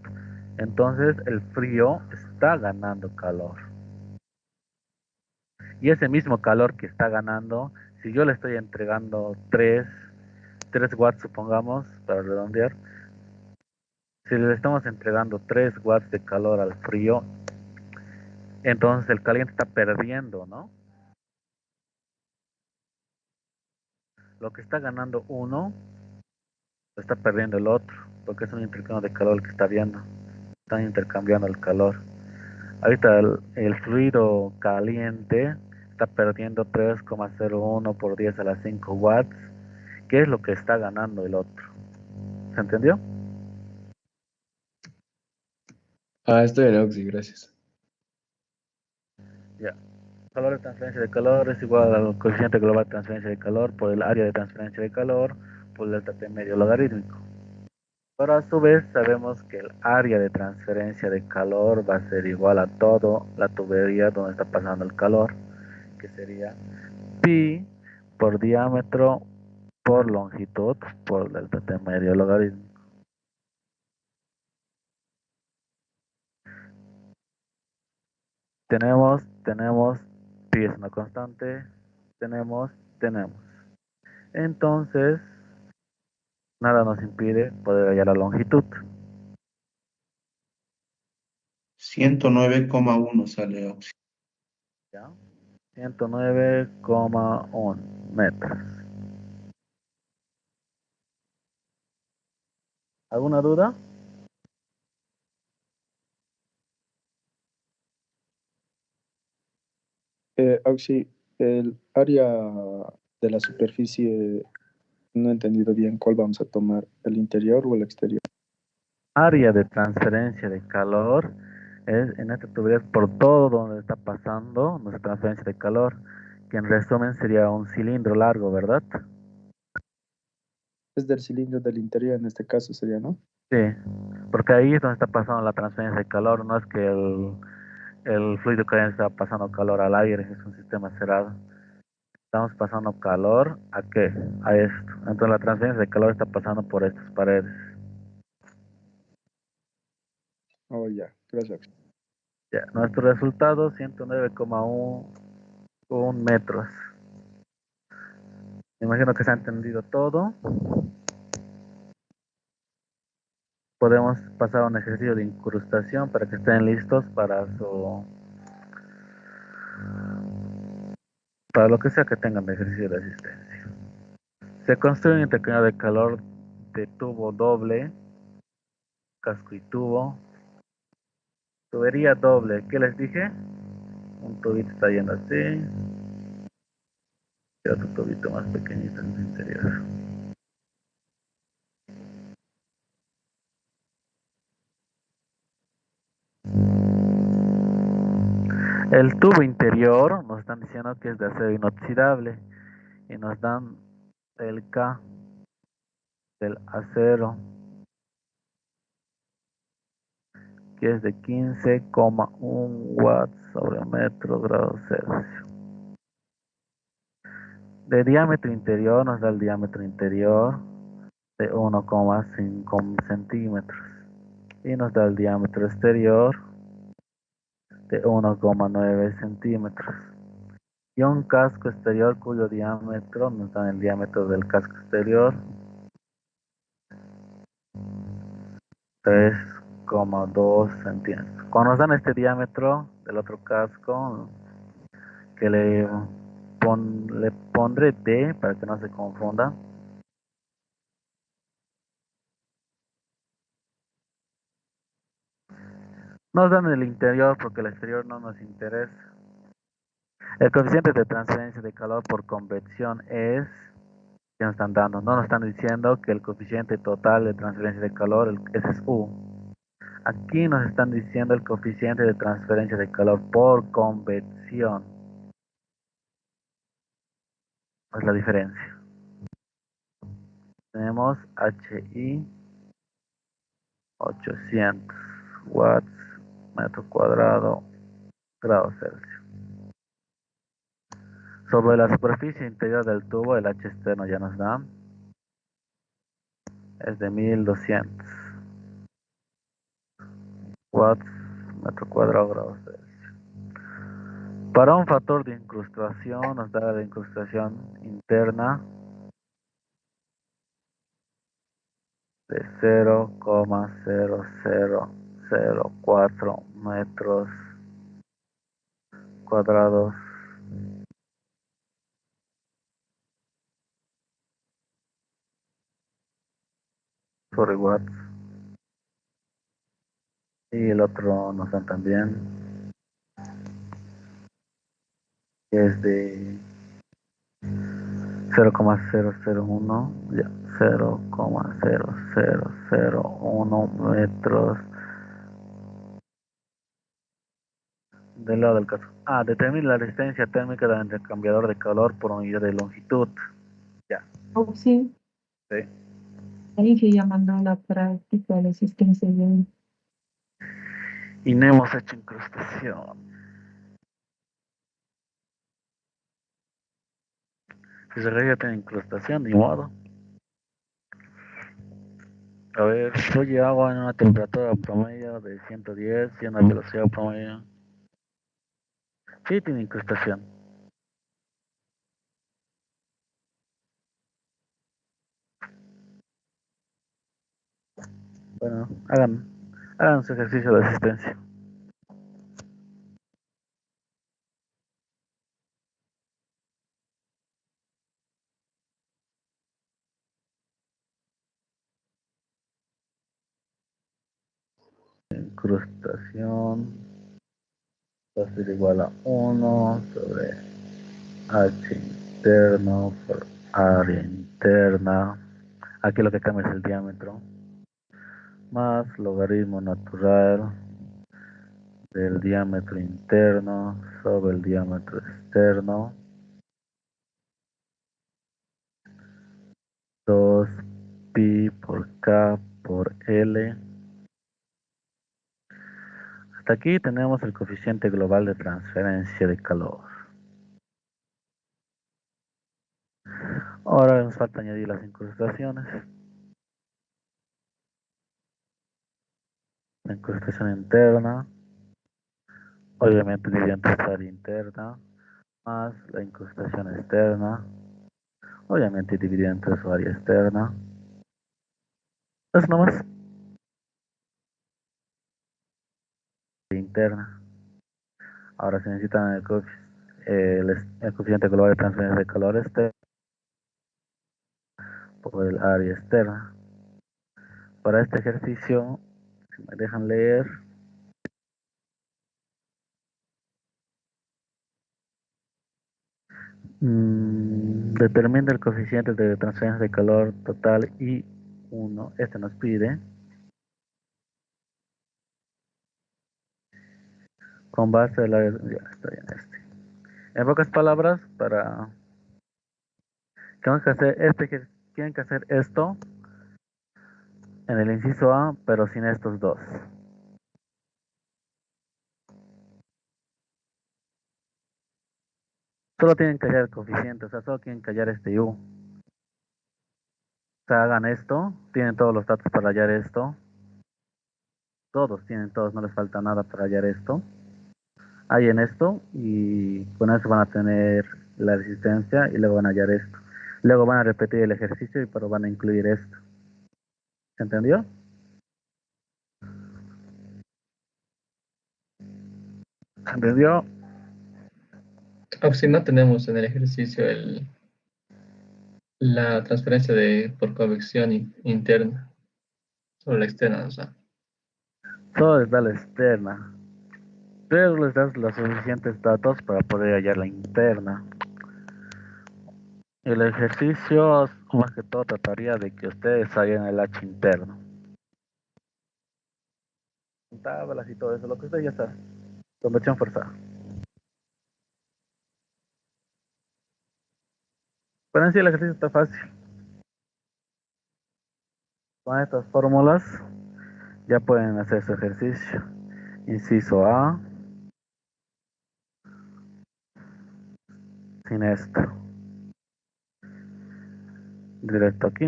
Entonces, el frío está ganando calor. Y ese mismo calor que está ganando, si yo le estoy entregando 3 watts, supongamos, para redondear, si le estamos entregando 3 watts de calor al frío, entonces el caliente está perdiendo, ¿no? Lo que está ganando uno, lo está perdiendo el otro, porque es un intercambio de calor el que está viendo. Están intercambiando el calor. Ahorita el fluido caliente está perdiendo 3,01 por 10 a la 5 watts, que es lo que está ganando el otro. ¿Se entendió? Estoy bien, Oxy, gracias. Ya. Calor de transferencia de calor es igual al coeficiente global de transferencia de calor por el área de transferencia de calor por el delta T medio logarítmico. Pero a su vez sabemos que el área de transferencia de calor va a ser igual a toda la tubería donde está pasando el calor, que sería pi por diámetro por longitud por delta T medio logarítmico. Tenemos, pi es una constante, tenemos. Entonces, nada nos impide poder hallar la longitud. 109,1 sale Oxy. ¿Ya? 109,1 metros. ¿Alguna duda? Oxy, el área de la superficie, no he entendido bien cuál vamos a tomar, el interior o el exterior. Área de transferencia de calor es en esta tubería por todo donde está pasando nuestra transferencia de calor, que en resumen sería un cilindro largo, ¿verdad? Es del cilindro del interior en este caso sería, ¿no? Sí, porque ahí es donde está pasando la transferencia de calor, no es que el fluido caliente está pasando calor al aire, es un sistema cerrado. Estamos pasando calor, ¿a qué? A esto. Entonces la transferencia de calor está pasando por estas paredes. Oh, ya, gracias. Ya, nuestro resultado, 109,1 metros. Me imagino que se ha entendido todo. Podemos pasar a un ejercicio de incrustación para que estén listos para lo que sea que tengan de ejercicio de asistencia. Se construye un intercambio de calor de tubo doble, casco y tubo. Tubería doble, ¿qué les dije? Un tubito está yendo así. Y otro tubito más pequeñito en el interior. El tubo interior nos están diciendo que es de acero inoxidable y nos dan el K del acero, que es de 15,1 watts sobre metro grado Celsius. De diámetro interior nos da el diámetro interior de 1,5 centímetros y nos da el diámetro exterior de 1,9 centímetros y un casco exterior cuyo diámetro nos da el diámetro del casco exterior 3,2 centímetros. Cuando nos dan este diámetro del otro casco, que le pondré D para que no se confunda. Nos dan el interior porque el exterior no nos interesa. El coeficiente de transferencia de calor por convección es, ¿qué nos están dando? No nos están diciendo que el coeficiente total de transferencia de calor, ese es U. Aquí nos están diciendo el coeficiente de transferencia de calor por convección. Es la diferencia. Tenemos HI 800 watts metro cuadrado grado Celsius. Sobre la superficie interior del tubo, el H externo ya nos da, es de 1200 watts metro cuadrado grado Celsius. Para un factor de incrustación nos da la incrustación interna de 0,0004 metros cuadrados por watts. Y el otro nos dan también, que es de 0,001, ya, 0,0001 metros del lado del casco. Determina la resistencia térmica del intercambiador de calor por unidad de longitud. Ya. Oh, sí. Sí. Ahí que ya mandó la práctica de la asistencia de... Y no hemos hecho incrustación. Si se refiere a incrustación, ni modo. A ver, fluye agua en una temperatura promedio de 110 y una velocidad promedio. Sí, tiene incrustación. Bueno, hagan su ejercicio de asistencia. Incrustación va a ser igual a 1 sobre H interno por área interna. Aquí lo que cambia es el diámetro. Más logaritmo natural del diámetro interno sobre el diámetro externo. 2 pi por K por L. Hasta aquí tenemos el coeficiente global de transferencia de calor. Ahora nos falta añadir las incrustaciones. La incrustación interna, obviamente dividida entre su área interna, más la incrustación externa, obviamente dividida entre su área externa. Es nomás interna. Ahora se necesita el coeficiente global de transferencia de calor externo por el área externa. Para este ejercicio, si me dejan leer, determina el coeficiente de transferencia de calor total I1. Este nos pide con base de la... Ya estoy en este. En pocas palabras, tenemos que hacer tienen que hacer esto en el inciso A, pero sin estos dos. Solo tienen que hallar el coeficiente, o sea, solo tienen que hallar este U. O sea, hagan esto, tienen todos los datos para hallar esto. Todos tienen todos, no les falta nada para hallar esto. Hallen esto y con eso van a tener la resistencia y luego van a hallar esto. Luego van a repetir el ejercicio y pero van a incluir esto. ¿Se entendió? ¿Se entendió? Si no tenemos en el ejercicio la transferencia por convección interna, solo la externa, o sea. Solo les da la externa, pero les das los suficientes datos para poder hallar la interna. El ejercicio, más que todo, trataría de que ustedes hallen el H interno. Tablas y todo eso, lo que ustedes ya saben. Conversión forzada. Pero en sí el ejercicio está fácil. Con estas fórmulas ya pueden hacer su ejercicio. Inciso A, sin esto. Directo aquí.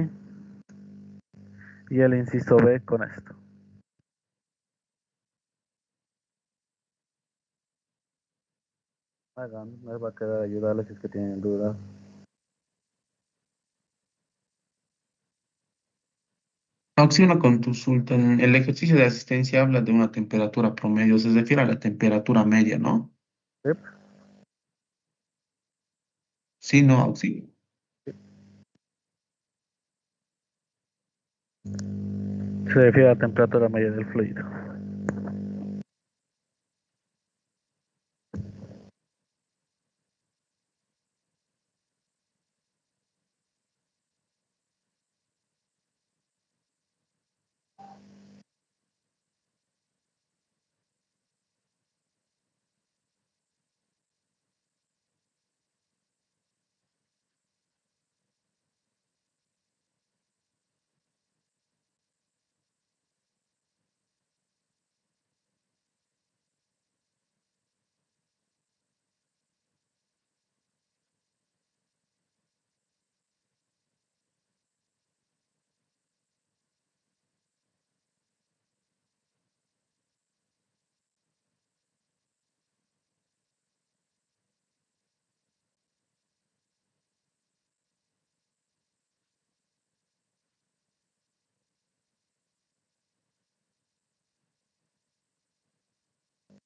Y el inciso B con esto. Hagan, les va a quedar ayudarles si es que tienen dudas. Auxilio con consulta. En el ejercicio de asistencia habla de una temperatura promedio, se refiere a la temperatura media, ¿no? ¿Sí? Sí, no, auxilio. Se refiere a la temperatura media del fluido.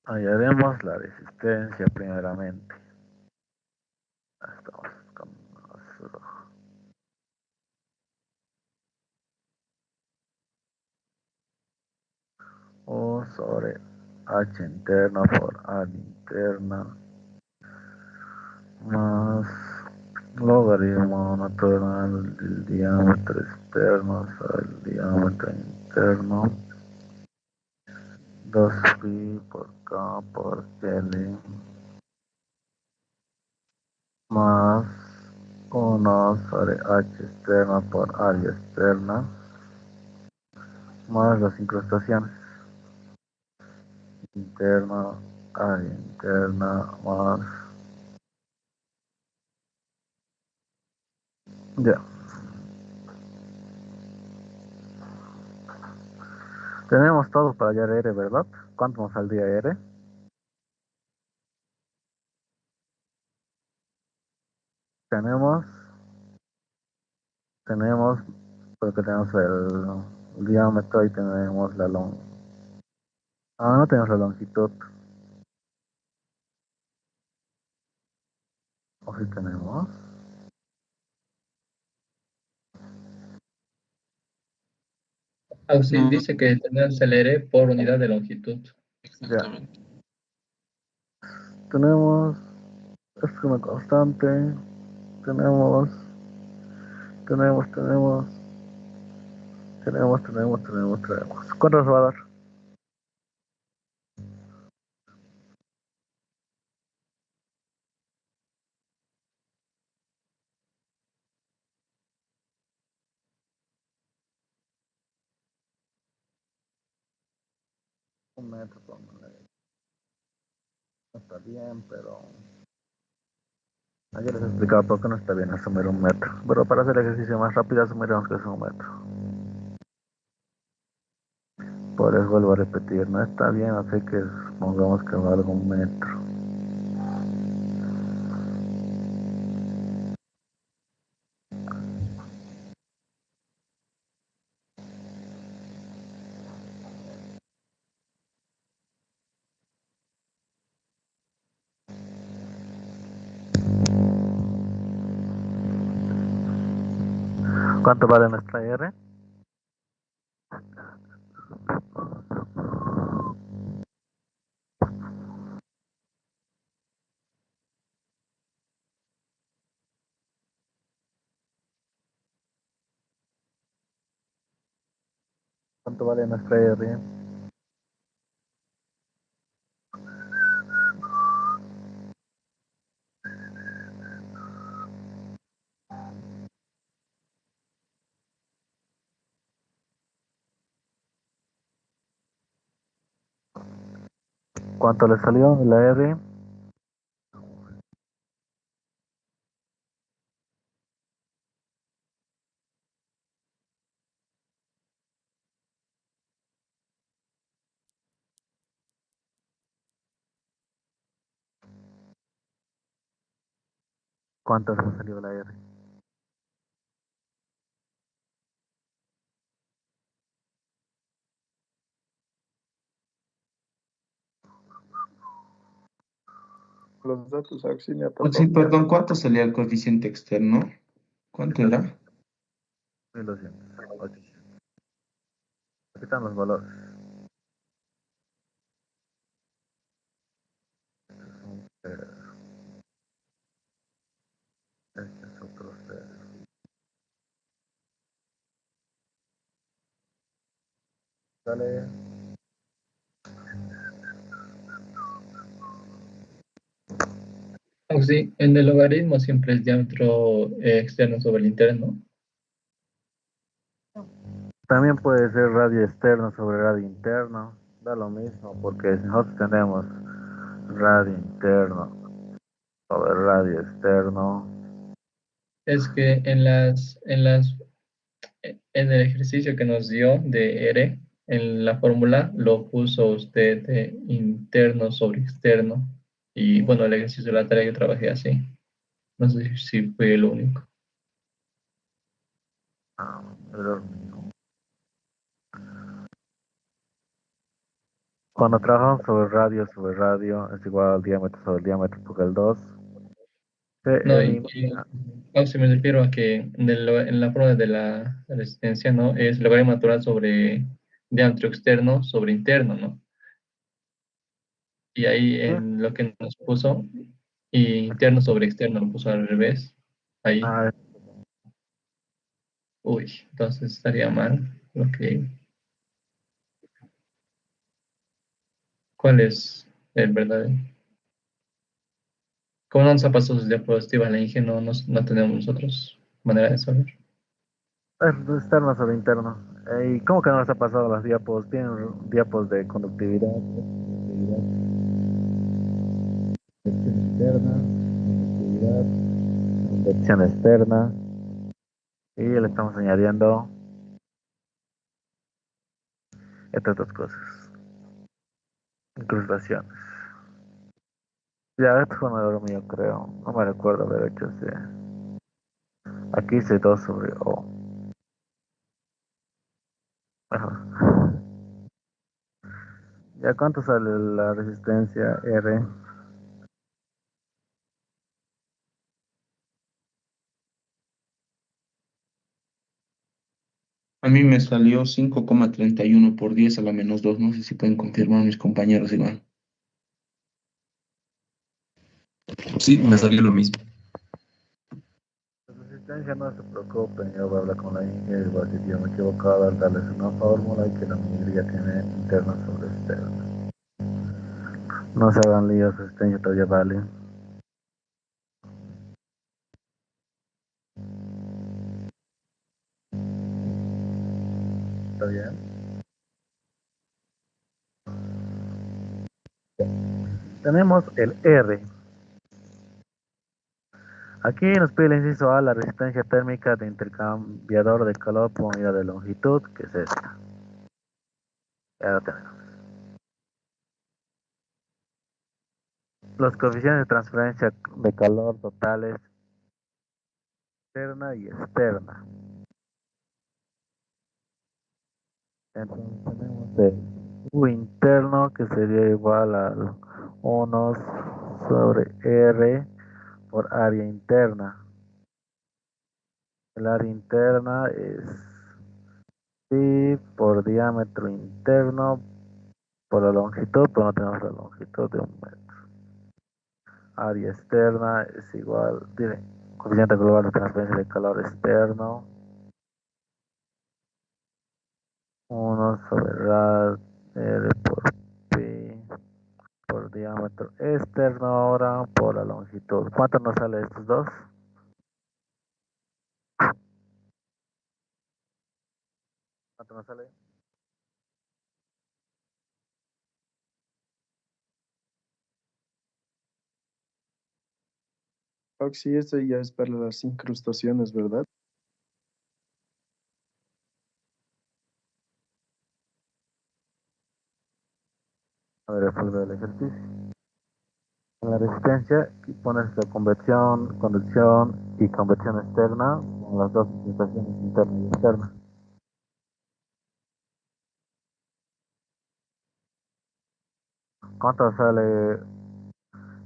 Hallaremos la resistencia primeramente. Estamos con O sobre H interna por A interna más logaritmo natural del diámetro externo sobre el diámetro interno 2pi por K por L más 1 sobre H externa por área externa más las incrustaciones interna, área interna más Ya. Tenemos todo para hallar R, ¿verdad? ¿Cuánto nos saldría R? Tenemos, tenemos, porque tenemos el diámetro y tenemos la longitud. Ah, no tenemos la longitud. O si tenemos. Sí, dice que tenemos el R por unidad de longitud. Exactamente. Tenemos, esto es una constante. Tenemos, tenemos, tenemos, tenemos. ¿Cuánto nos va a dar? Un metro, póngale. No está bien, pero ayer les explicaba por qué no está bien asumir un metro. Pero para hacer el ejercicio más rápido asumiremos que es un metro. Por eso vuelvo a repetir, no está bien, así que pongamos que valga un metro. ¿Cuánto vale nuestra R? ¿Cuánto vale nuestra R? ¿Cuánto le salió la R? ¿Cuánto le salió la R? Los datos auxiliar Sí, tampoco. perdón, ¿cuánto salía el coeficiente externo? ¿Cuánto era? 1200, 800. Aquí están los valores. Este es otro cero. Sale. Sí, en el logaritmo siempre es diámetro externo sobre el interno. También puede ser radio externo sobre radio interno. Da lo mismo, porque si nosotros tenemos radio interno sobre radio externo. Es que en el ejercicio que nos dio de R, en la fórmula lo puso usted de interno sobre externo. Y bueno, el ejercicio de la tarea yo trabajé así. No sé si fue lo único. Pero cuando trabajamos sobre radio, es igual al diámetro sobre el diámetro por el 2. Se No, elimina. si me refiero a que en la fórmula de la resistencia, ¿no? Es logaritmo natural sobre diámetro externo sobre interno, ¿no? Y ahí ¿Sí? en lo que nos puso, y interno sobre externo lo puso al revés. Ahí. Uy, entonces estaría mal. Ok. ¿Cuál es el verdadero? Como no nos ha pasado sus diapositivas, la Inge, no tenemos nosotros manera de saber. Es externo sobre interno. ¿Y cómo que no les ha pasado las diapos? Tienen diapos de conductividad, conducción interna, conductividad, convección externa. Y le estamos añadiendo estas dos cosas. Incrustaciones. Ya, esto fue un error mío, creo. No me recuerdo haber hecho ese. Aquí hice 2 sobre O. Ajá. ¿Ya cuánto sale la resistencia R? A mí me salió 5,31 por 10 a la -2. No sé si pueden confirmar mis compañeros igual. Sí, me salió lo mismo. La resistencia no se preocupen, yo voy a hablar con la Inge y voy a decir que yo me he equivocado al darles una fórmula y que la minería tiene interna sobre externa. No se hagan líos, resistencia todavía vale. ¿Está bien? Tenemos el R. Aquí nos pide el inciso A, la resistencia térmica de intercambiador de calor por unidad de longitud, que es esta. Ya lo tenemos. Los coeficientes de transferencia de calor totales interna y externa. Entonces tenemos el U interno que sería igual al 1 sobre R por área interna. El área interna es pi por diámetro interno por la longitud, pero no tenemos la longitud de 1 metro. Área externa es igual, coeficiente global de transferencia de calor externo, 1 sobre rad R por pi por diámetro externo ahora por la longitud. ¿Cuánto nos sale de estos dos? ¿Cuánto nos sale? Oxy, este ya es para las incrustaciones, ¿verdad? A ver, resolver el ejercicio. En la resistencia pones la convección, conducción y convección externa con las dos situaciones interna y externa. ¿Cuánto sale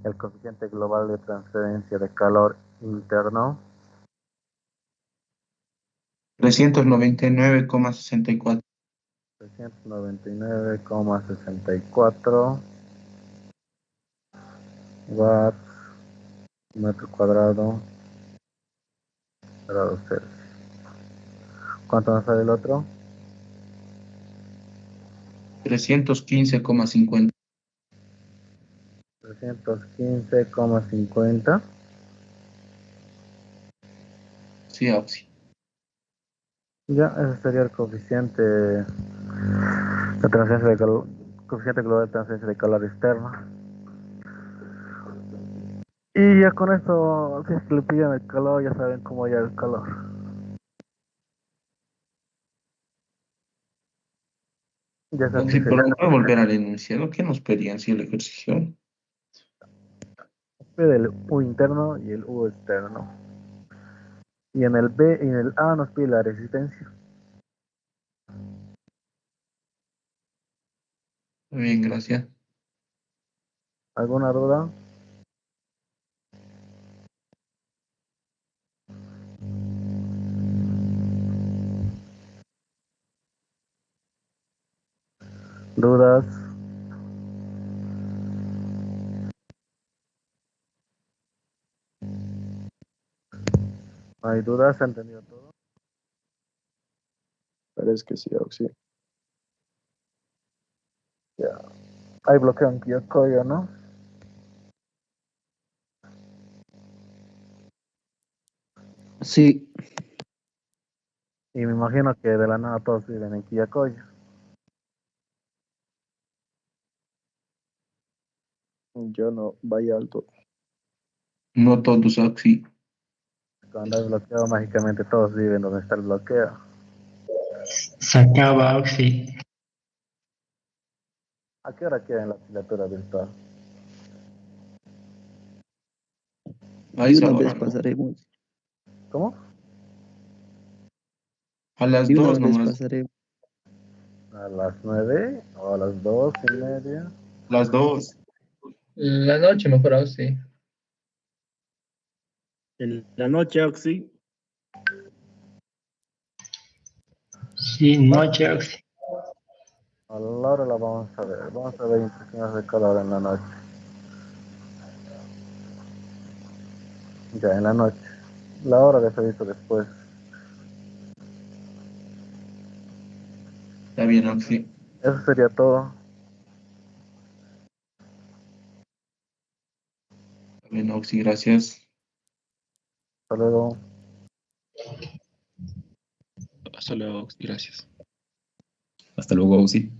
el coeficiente global de transferencia de calor interno? 399,64. 399,64 watts metro cuadrado grados Celsius. ¿Cuánto nos sale el otro? 315,50. 315,50. Sí, Oxy. Ya, ese sería el coeficiente de transferencia de calor, coeficiente global de transferencia de calor externo. Y ya con esto, si es que le piden el calor, ya saben cómo hallar el calor. Ya saben que Oxy, pero sería no voy a volver al enunciado. ¿Qué nos pedían si el ejercicio? pide el U interno y el U externo. Y en el B y en el A nos pide la resistencia. Muy bien, gracias. ¿Alguna duda? ¿Dudas? ¿No hay dudas? ¿Se ha entendido todo? Parece que sí, Oxy. Ya. Hay bloqueo en Quillacollo, ¿no? Sí, Y me imagino que de la nada todos viven en Quillacollo. Yo no, vaya alto. No todos, Oxy. Cuando hay bloqueo, mágicamente todos viven donde está el bloqueo. Se acaba, Oxy. ¿A qué hora queda en la asignatura virtual? A Y esa una hora, vez ¿no? pasaremos. ¿Cómo? A las Y una 2 vez nomás. pasaremos. ¿A las 9 o a las 2:30? Las 2. La noche mejor, Oxy. En la noche, Oxy. Sí, noche, Oxy. A la hora la vamos a ver. Vamos a ver impresiones de calor en la noche. Ya, en la noche. La hora les aviso después. Está bien, Oxy. Eso sería todo. Está bien, Oxy, gracias. Hasta luego. Hasta luego, Oxy, gracias. Hasta luego, Oxy.